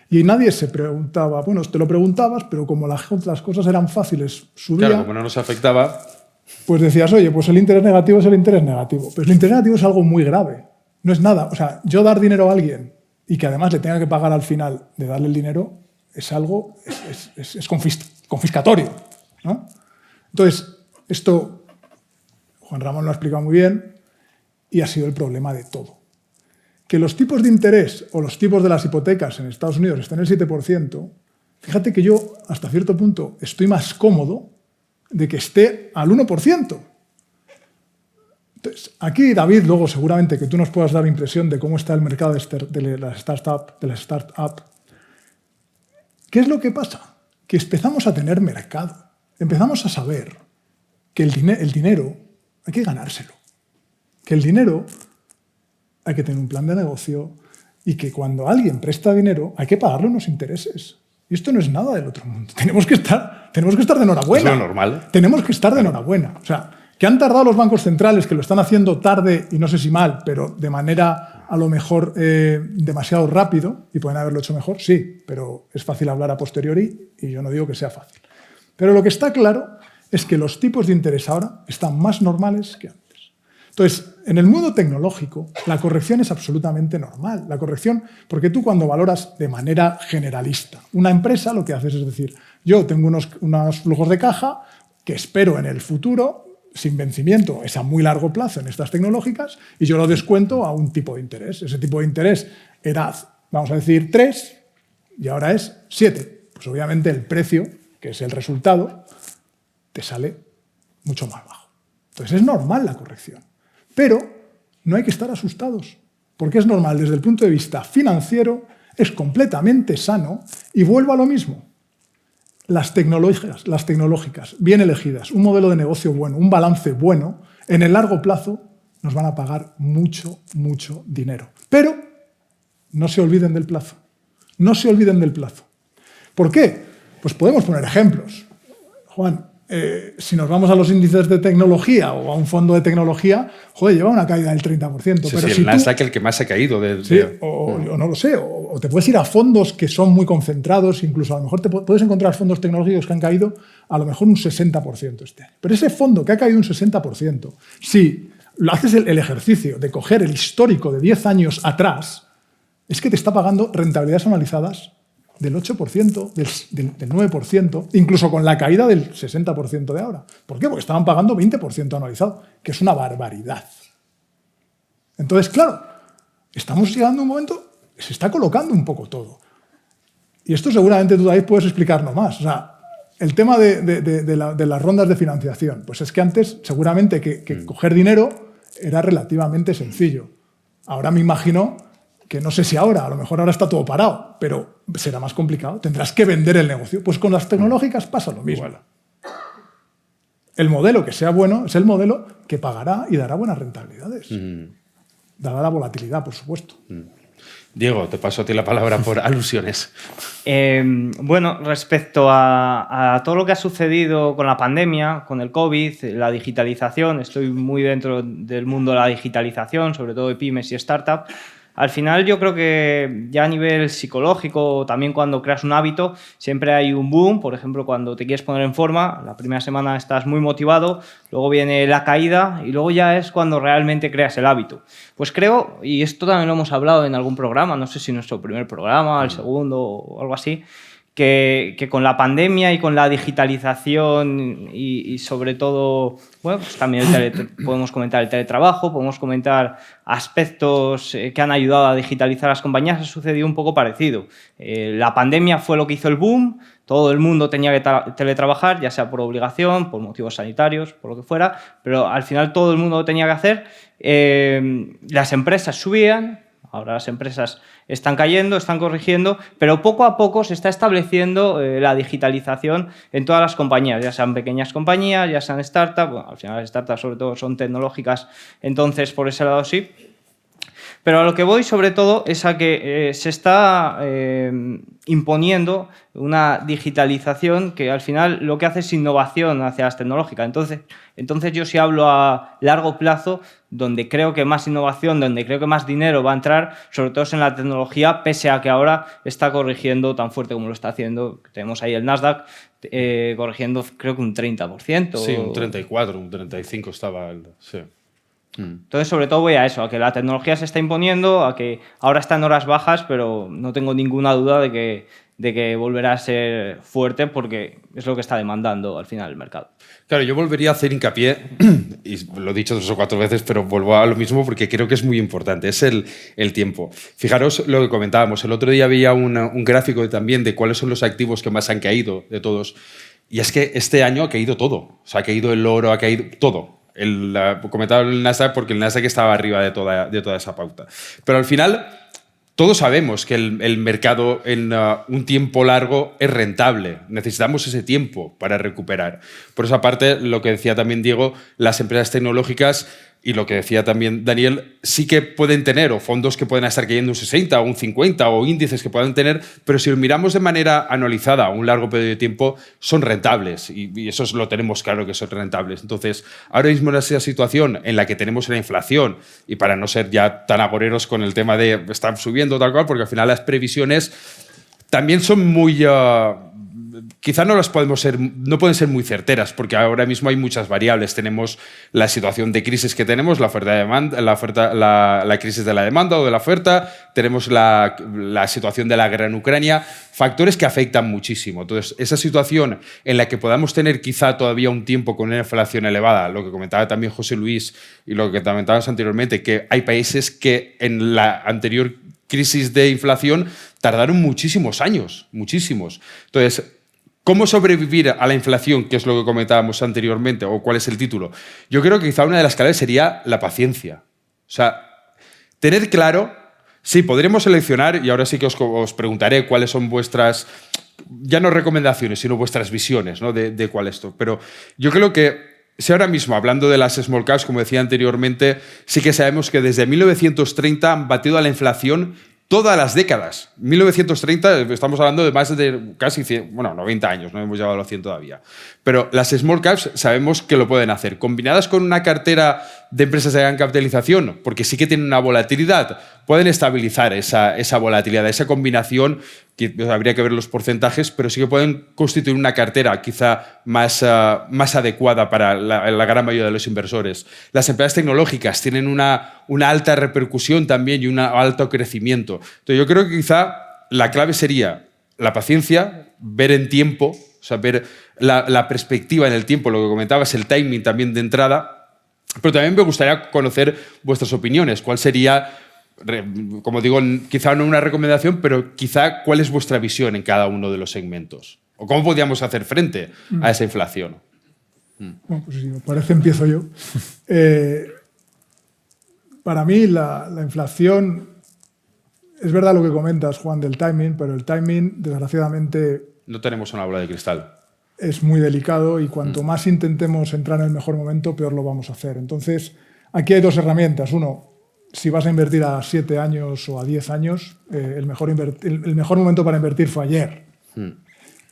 Y nadie se preguntaba, bueno, te lo preguntabas, pero como las cosas eran fáciles, subía... Claro, como no nos afectaba... Pues decías, oye, pues el interés negativo es el interés negativo. Pero el interés negativo es algo muy grave. No es nada. O sea, yo dar dinero a alguien y que además le tenga que pagar al final de darle el dinero es algo... es confiscatorio, ¿no? Entonces, esto Juan Ramón lo ha explicado muy bien y ha sido el problema de todo. Que los tipos de interés o los tipos de las hipotecas en Estados Unidos estén en el 7%, fíjate que yo, hasta cierto punto, estoy más cómodo de que esté al 1%. Entonces, aquí, David, luego seguramente que tú nos puedas dar impresión de cómo está el mercado de las startup. ¿Qué es lo que pasa? Que empezamos a tener mercado. Empezamos a saber que el dinero hay que ganárselo. Que el dinero... hay que tener un plan de negocio y que cuando alguien presta dinero hay que pagarle unos intereses. Y esto no es nada del otro mundo. Tenemos que estar de enhorabuena. Es lo normal. Tenemos que estar de enhorabuena. O sea, que han tardado los bancos centrales, que lo están haciendo tarde y no sé si mal, pero de manera a lo mejor demasiado rápido, y pueden haberlo hecho mejor, sí, pero es fácil hablar a posteriori y yo no digo que sea fácil. Pero lo que está claro es que los tipos de interés ahora están más normales que antes. Entonces, en el mundo tecnológico, la corrección es absolutamente normal. La corrección, porque tú cuando valoras de manera generalista una empresa, lo que haces es decir, yo tengo unos flujos de caja que espero en el futuro, sin vencimiento, es a muy largo plazo en estas tecnológicas, y yo lo descuento a un tipo de interés. Ese tipo de interés era, vamos a decir, 3 y ahora es 7. Pues obviamente el precio, que es el resultado, te sale mucho más bajo. Entonces es normal la corrección. Pero no hay que estar asustados, porque es normal desde el punto de vista financiero, es completamente sano y vuelvo a lo mismo. Las tecnológicas bien elegidas, un modelo de negocio bueno, un balance bueno, en el largo plazo nos van a pagar mucho, mucho dinero. Pero no se olviden del plazo. No se olviden del plazo. ¿Por qué? Pues podemos poner ejemplos. Juan, si nos vamos a los índices de tecnología o a un fondo de tecnología, joder, lleva una caída del 30%. Sí, pero sí, si el Nasdaq el que más se ha caído. Sí, o no lo sé, o te puedes ir a fondos que son muy concentrados, incluso a lo mejor puedes encontrar fondos tecnológicos que han caído a lo mejor un 60% este año. Pero ese fondo que ha caído un 60%, si lo haces el ejercicio de coger el histórico de 10 años atrás, es que te está pagando rentabilidades anualizadas del 8%, del 9%, incluso con la caída del 60% de ahora. ¿Por qué? Porque estaban pagando 20% anualizado, que es una barbaridad. Entonces, claro, estamos llegando a un momento que se está colocando un poco todo. Y esto seguramente tú, David, puedes explicarnos más. O sea, el tema de las rondas de financiación, pues es que antes seguramente que coger dinero era relativamente sencillo. Ahora me imagino que no sé si ahora, a lo mejor ahora está todo parado, pero será más complicado. Tendrás que vender el negocio. Pues con las tecnológicas pasa lo mismo. El modelo que sea bueno es el modelo que pagará y dará buenas rentabilidades. Dará la volatilidad, por supuesto. Diego, te paso a ti la palabra por alusiones. Bueno, respecto a todo lo que ha sucedido con la pandemia, con el COVID, la digitalización, estoy muy dentro del mundo de la digitalización, sobre todo de pymes y startups. Al final yo creo que ya a nivel psicológico, también cuando creas un hábito, siempre hay un boom. Por ejemplo, cuando te quieres poner en forma, la primera semana estás muy motivado, luego viene la caída y luego ya es cuando realmente creas el hábito. Pues creo, y esto también lo hemos hablado en algún programa, no sé si nuestro primer programa, el segundo o algo así, que con la pandemia y con la digitalización y sobre todo, bueno, pues también podemos comentar el teletrabajo, podemos comentar aspectos que han ayudado a digitalizar las compañías, ha sucedido un poco parecido. La pandemia fue lo que hizo el boom, todo el mundo tenía que teletrabajar, ya sea por obligación, por motivos sanitarios, por lo que fuera, pero al final todo el mundo lo tenía que hacer. Las empresas subían. Ahora las empresas están cayendo, están corrigiendo, pero poco a poco se está estableciendo la digitalización en todas las compañías, ya sean pequeñas compañías, ya sean startups. Bueno, al final las startups sobre todo son tecnológicas, entonces por ese lado sí. Pero a lo que voy sobre todo es a que se está imponiendo una digitalización que al final lo que hace es innovación hacia las tecnológicas. Entonces yo sí hablo a largo plazo, donde creo que más innovación, donde creo que más dinero va a entrar, sobre todo es en la tecnología, pese a que ahora está corrigiendo tan fuerte como lo está haciendo. Tenemos ahí el Nasdaq corrigiendo creo que un 30%. Sí, un 34, un 35 estaba. Sí. Entonces, sobre todo voy a eso, a que la tecnología se está imponiendo, a que ahora está en horas bajas, pero no tengo ninguna duda de que volverá a ser fuerte porque es lo que está demandando al final el mercado. Claro, yo volvería a hacer hincapié, y lo he dicho 3 o 4 veces, pero vuelvo a lo mismo porque creo que es muy importante, es el tiempo. Fijaros lo que comentábamos, el otro día había un gráfico también de cuáles son los activos que más han caído de todos, y es que este año ha caído todo, o sea, ha caído el oro, ha caído todo. Comentaba el Nasdaq porque el Nasdaq estaba arriba de toda esa pauta. Pero al final, todos sabemos que el mercado en un tiempo largo es rentable. Necesitamos ese tiempo para recuperar. Por esa parte, lo que decía también Diego, las empresas tecnológicas y lo que decía también Daniel, sí que pueden tener, o fondos que pueden estar cayendo un 60 o un 50, o índices que puedan tener, pero si lo miramos de manera anualizada a un largo periodo de tiempo, son rentables, y eso lo tenemos claro que son rentables. Entonces, ahora mismo en esa situación en la que tenemos la inflación, y para no ser ya tan agoreros con el tema de estar subiendo tal cual, porque al final las previsiones también son muy... quizá no pueden ser muy certeras, porque ahora mismo hay muchas variables. Tenemos la situación de crisis que tenemos, la crisis de la demanda o de la oferta, tenemos la situación de la guerra en Ucrania, factores que afectan muchísimo. Entonces, esa situación en la que podamos tener quizá todavía un tiempo con una inflación elevada, lo que comentaba también José Luis y lo que comentabas anteriormente, que hay países que en la anterior crisis de inflación tardaron muchísimos años, muchísimos. Entonces, ¿cómo sobrevivir a la inflación? Que es lo que comentábamos anteriormente, o cuál es el título. Yo creo que quizá una de las claves sería la paciencia. O sea, tener claro, sí, podremos seleccionar, y ahora sí que os preguntaré cuáles son vuestras, ya no recomendaciones, sino vuestras visiones, ¿no? de cuál esto. Pero yo creo que si ahora mismo, hablando de las small caps, como decía anteriormente, sí que sabemos que desde 1930 han batido a la inflación todas las décadas. 1930, estamos hablando de más de casi 90 años, no hemos llegado a los 100 todavía. Pero las small caps sabemos que lo pueden hacer. Combinadas con una cartera de empresas de gran capitalización, porque sí que tienen una volatilidad, pueden estabilizar esa volatilidad, esa combinación, que habría que ver los porcentajes, pero sí que pueden constituir una cartera quizá más adecuada para la gran mayoría de los inversores. Las empresas tecnológicas tienen una alta repercusión también y un alto crecimiento. Entonces yo creo que quizá la clave sería la paciencia, ver en tiempo, o sea, ver la perspectiva en el tiempo, lo que comentabas, el timing también de entrada. Pero también me gustaría conocer vuestras opiniones. ¿Cuál sería, como digo, quizá no una recomendación, pero quizá cuál es vuestra visión en cada uno de los segmentos? ¿O cómo podríamos hacer frente a esa inflación? Bueno, pues si me parece empiezo yo. Para mí la inflación, es verdad lo que comentas, Juan, del timing, pero el timing, desgraciadamente, No tenemos una bola de cristal. es muy delicado y cuanto más intentemos entrar en el mejor momento, peor lo vamos a hacer. Entonces, aquí hay dos herramientas. Uno, si vas a invertir a 7 años o a 10 años, el mejor momento para invertir fue ayer.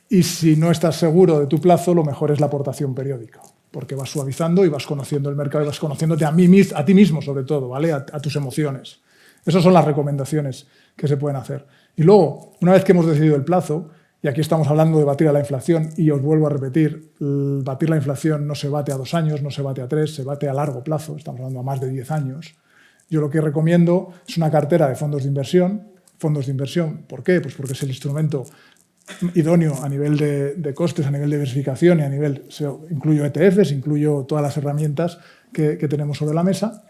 Y si no estás seguro de tu plazo, lo mejor es la aportación periódica, porque vas suavizando y vas conociendo el mercado y vas conociéndote a ti mismo, sobre todo, ¿vale? A tus emociones. Esas son las recomendaciones que se pueden hacer. Y luego, una vez que hemos decidido el plazo, y aquí estamos hablando de batir a la inflación, y os vuelvo a repetir, batir la inflación no se bate a 2 años, no se bate a 3, se bate a largo plazo, estamos hablando a más de 10 años. Yo lo que recomiendo es una cartera de fondos de inversión. Fondos de inversión, ¿por qué? Pues porque es el instrumento idóneo a nivel de costes, a nivel de diversificación y a nivel, incluyo ETFs, incluyo todas las herramientas que tenemos sobre la mesa,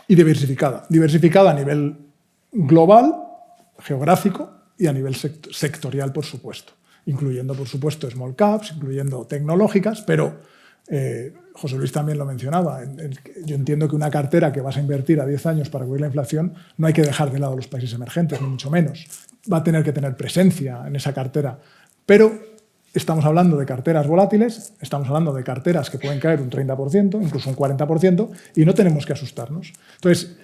y diversificada. Diversificada a nivel global, geográfico y a nivel sectorial, por supuesto, incluyendo, por supuesto, small caps, incluyendo tecnológicas, pero José Luis también lo mencionaba. Yo entiendo que una cartera que vas a invertir a 10 años para cubrir la inflación, no hay que dejar de lado los países emergentes, ni mucho menos. Va a tener que tener presencia en esa cartera. Pero estamos hablando de carteras volátiles, estamos hablando de carteras que pueden caer un 30%, incluso un 40%, y no tenemos que asustarnos. Entonces,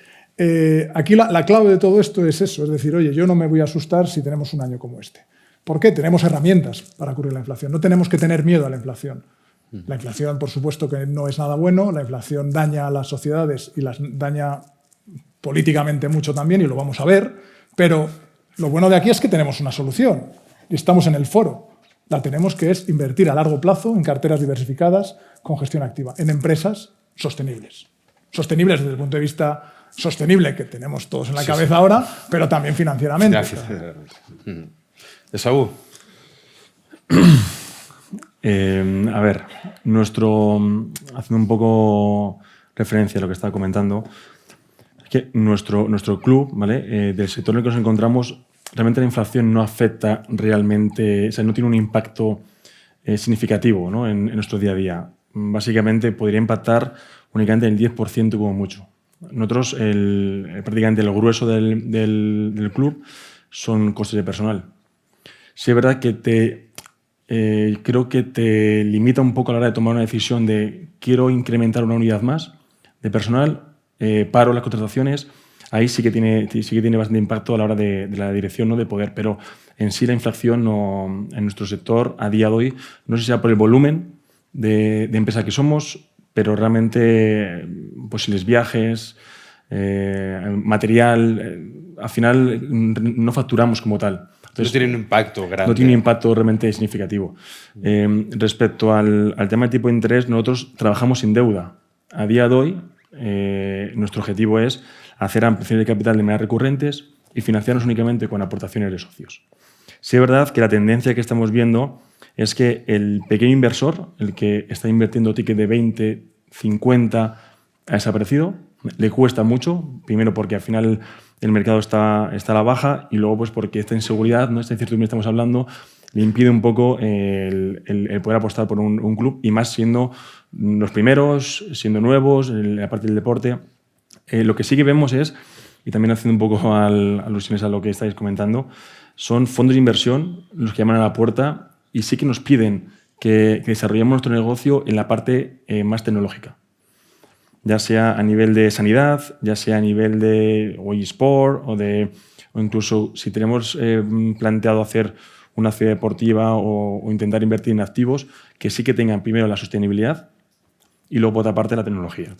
aquí la clave de todo esto es eso, es decir, oye, yo no me voy a asustar si tenemos un año como este. ¿Por qué? Tenemos herramientas para cubrir la inflación. No tenemos que tener miedo a la inflación. La inflación, por supuesto, que no es nada bueno. La inflación daña a las sociedades y las daña políticamente mucho también, y lo vamos a ver. Pero lo bueno de aquí es que tenemos una solución y estamos en el foro. La tenemos, que es invertir a largo plazo en carteras diversificadas con gestión activa, en empresas sostenibles. Sostenibles desde el punto de vista sostenible que tenemos todos en la cabeza ahora, pero también financieramente. Gracias. Esaú. A ver, haciendo un poco referencia a lo que estaba comentando, es que nuestro club, ¿vale? Del sector en el que nos encontramos, realmente la inflación no afecta realmente, o sea, no tiene un impacto significativo, ¿no? en nuestro día a día. Básicamente podría impactar únicamente el 10% como mucho. Nosotros, prácticamente el grueso del club son costes de personal. Sí es verdad que creo que te limita un poco a la hora de tomar una decisión de quiero incrementar una unidad más de personal, paro las contrataciones. Ahí sí que tiene bastante impacto a la hora de la dirección, ¿no? De poder, pero en sí la inflación en nuestro sector a día de hoy, no sé si sea por el volumen de empresa que somos, pero realmente posibles viajes, material, al final no facturamos como tal. Entonces, no tiene un impacto grande. No tiene un impacto realmente significativo. Respecto al tema de tipo de interés, nosotros trabajamos sin deuda. A día de hoy, nuestro objetivo es hacer ampliaciones de capital de manera recurrentes y financiarnos únicamente con aportaciones de socios. Sí es verdad que la tendencia que estamos viendo es que el pequeño inversor, el que está invirtiendo ticket de 20, 50, ha desaparecido. Le cuesta mucho, primero porque al final el mercado está a la baja y luego pues porque esta inseguridad, ¿no? Esta incertidumbre que estamos hablando, le impide un poco el poder apostar por un club, y más siendo los primeros, siendo nuevos, en la parte del deporte. Lo que sí que vemos es, y también haciendo un poco alusiones a lo que estáis comentando, son fondos de inversión los que llaman a la puerta y sí que nos piden que desarrollemos nuestro negocio en la parte más tecnológica. Ya sea a nivel de sanidad, ya sea a nivel de eSport o incluso si tenemos planteado hacer una ciudad deportiva o intentar invertir en activos que sí que tengan primero la sostenibilidad y luego por otra parte la tecnología.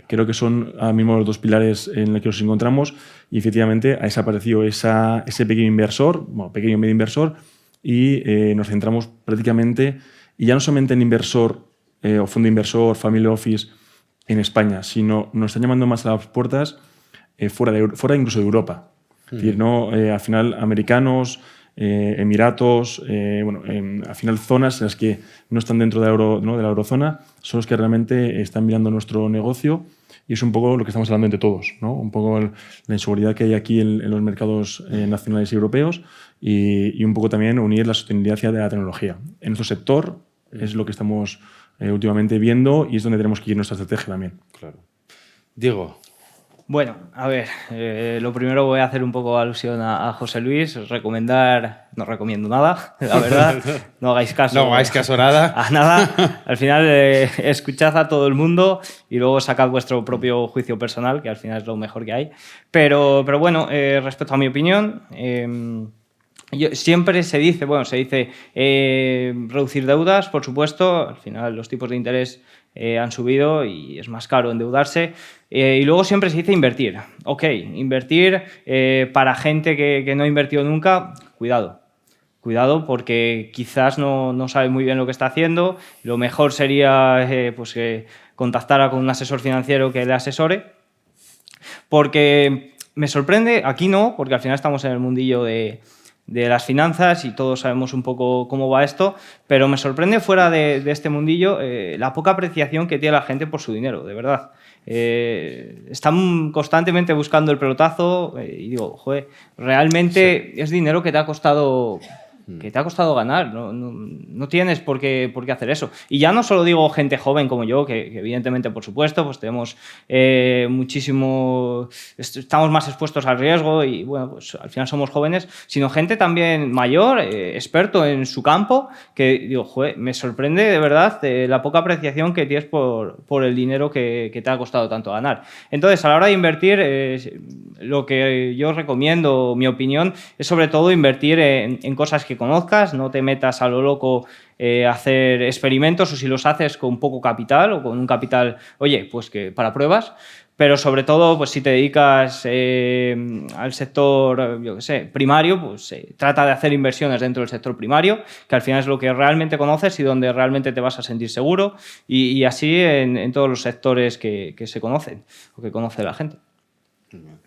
Creo que son ahora mismo los dos pilares en los que nos encontramos y efectivamente ha desaparecido ese pequeño inversor, pequeño medio inversor, y nos centramos prácticamente, y ya no solamente en inversor o fondo inversor, family office en España, sino nos están llamando más a las puertas fuera incluso de Europa. Es decir, ¿no? Al final americanos, Emiratos, al final zonas en las que no están dentro de la eurozona, son los que realmente están mirando nuestro negocio. Y es un poco lo que estamos hablando entre todos, ¿no? Un poco la inseguridad que hay aquí en los mercados nacionales y europeos y un poco también unir la sostenibilidad de la tecnología. En nuestro sector es lo que estamos últimamente viendo y es donde tenemos que ir nuestra estrategia también. Claro. Diego. Bueno, a ver, lo primero voy a hacer un poco alusión a José Luis, recomendar, no recomiendo nada, la verdad, no hagáis caso. No hagáis caso nada. A nada, al final escuchad a todo el mundo y luego sacad vuestro propio juicio personal, que al final es lo mejor que hay. Pero bueno, respecto a mi opinión, siempre se dice reducir deudas, por supuesto, al final los tipos de interés han subido y es más caro endeudarse. Y luego siempre se dice invertir. Ok, invertir para gente que no ha invertido nunca, cuidado. Cuidado porque quizás no sabe muy bien lo que está haciendo. Lo mejor sería que contactara con un asesor financiero que le asesore. Porque me sorprende, aquí no, porque al final estamos en el mundillo de las finanzas y todos sabemos un poco cómo va esto, pero me sorprende fuera de este mundillo la poca apreciación que tiene la gente por su dinero, de verdad. Están constantemente buscando el pelotazo y digo, joder, realmente es dinero que te ha costado ganar, no tienes por qué hacer eso. Y ya no solo digo gente joven como yo, que evidentemente, por supuesto, pues tenemos estamos más expuestos al riesgo y bueno, pues al final somos jóvenes, sino gente también mayor, experto en su campo, que digo, joder, me sorprende de verdad la poca apreciación que tienes por el dinero que te ha costado tanto ganar. Entonces, a la hora de invertir, lo que yo recomiendo, mi opinión, es sobre todo invertir en cosas que conozcas, no te metas a lo loco a hacer experimentos o si los haces con poco capital o con un capital, oye, pues que para pruebas, pero sobre todo, pues si te dedicas al sector, yo qué sé, primario, pues trata de hacer inversiones dentro del sector primario, que al final es lo que realmente conoces y donde realmente te vas a sentir seguro y así en todos los sectores que se conocen o que conoce la gente.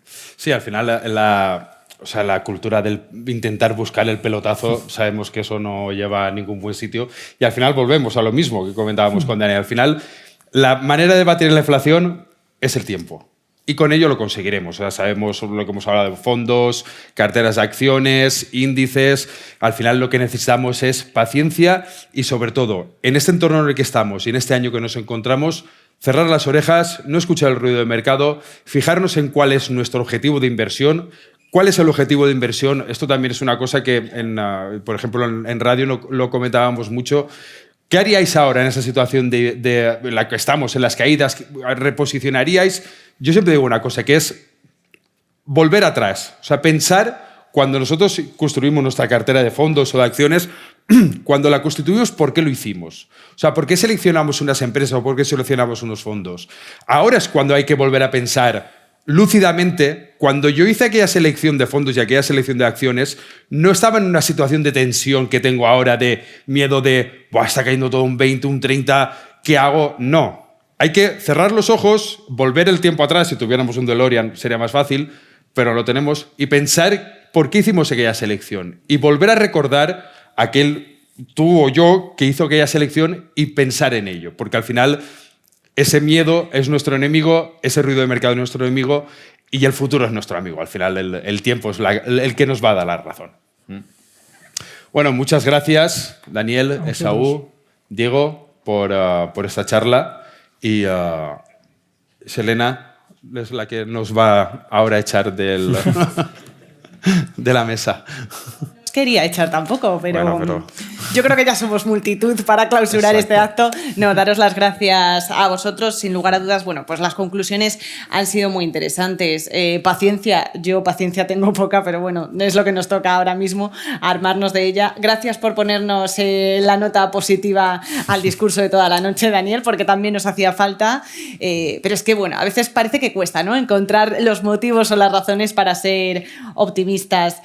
Sí, al final la cultura del intentar buscar el pelotazo, sabemos que eso no lleva a ningún buen sitio y al final volvemos a lo mismo que comentábamos con Daniel. Al final, la manera de batir la inflación es el tiempo y con ello lo conseguiremos. O sea, sabemos lo que hemos hablado de fondos, carteras de acciones, índices. Al final lo que necesitamos es paciencia y sobre todo, en este entorno en el que estamos y en este año que nos encontramos, cerrar las orejas, no escuchar el ruido del mercado, fijarnos en cuál es nuestro objetivo de inversión. ¿Cuál es el objetivo de inversión? Esto también es una cosa que, por ejemplo, en radio lo comentábamos mucho. ¿Qué haríais ahora en esa situación de la que estamos, en las caídas? ¿Reposicionaríais? Yo siempre digo una cosa, que es volver atrás. O sea, pensar cuando nosotros construimos nuestra cartera de fondos o de acciones, cuando la constituimos, ¿por qué lo hicimos? O sea, ¿por qué seleccionamos unas empresas o por qué seleccionamos unos fondos? Ahora es cuando hay que volver a pensar lúcidamente. Cuando yo hice aquella selección de fondos y aquella selección de acciones, no estaba en una situación de tensión que tengo ahora, de miedo de, está cayendo todo un 20, un 30, ¿qué hago? No. Hay que cerrar los ojos, volver el tiempo atrás. Si tuviéramos un DeLorean sería más fácil, pero lo tenemos, y pensar por qué hicimos aquella selección. Y volver a recordar aquel tú o yo que hizo aquella selección y pensar en ello. Porque al final ese miedo es nuestro enemigo, ese ruido de mercado es nuestro enemigo y el futuro es nuestro amigo. Al final el tiempo es el que nos va a dar la razón. Bueno, muchas gracias, Daniel, Esaú, Diego, por esta charla. Y Selena es la que nos va ahora a echar de la mesa. Quería echar tampoco, pero Bueno, yo creo que ya somos multitud para clausurar este acto. No, daros las gracias a vosotros, sin lugar a dudas. Bueno, pues las conclusiones han sido muy interesantes. Paciencia, yo paciencia tengo poca, pero bueno, es lo que nos toca ahora mismo, armarnos de ella. Gracias por ponernos la nota positiva al discurso de toda la noche, Daniel, porque también nos hacía falta. Pero es que, bueno, a veces parece que cuesta, ¿no?, encontrar los motivos o las razones para ser optimistas.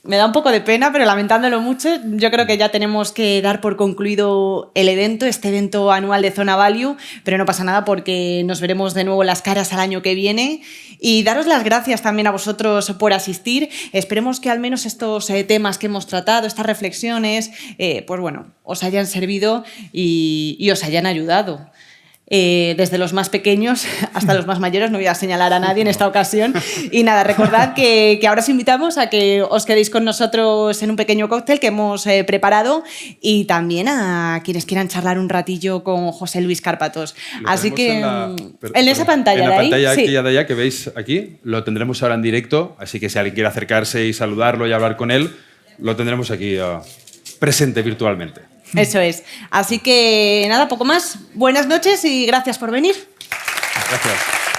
me da un poco de pena, pero lamentándolo mucho, yo creo que ya tenemos que dar por concluido el evento, este evento anual de Zona Value, pero no pasa nada porque nos veremos de nuevo las caras al año que viene y daros las gracias también a vosotros por asistir. Esperemos que al menos estos temas que hemos tratado, estas reflexiones, pues bueno, os hayan servido y os hayan ayudado. Desde los más pequeños hasta los más mayores, no voy a señalar a nadie en esta ocasión. Y nada, recordad que ahora os invitamos a que os quedéis con nosotros en un pequeño cóctel que hemos preparado y también a quienes quieran charlar un ratillo con José Luis Cárpatos. Así que en esa pantalla en la de ahí, pantalla sí. aquella de allá que veis aquí, lo tendremos ahora en directo, así que si alguien quiere acercarse y saludarlo y hablar con él, lo tendremos aquí presente virtualmente. Eso es. Así que nada, poco más. Buenas noches y gracias por venir. Gracias.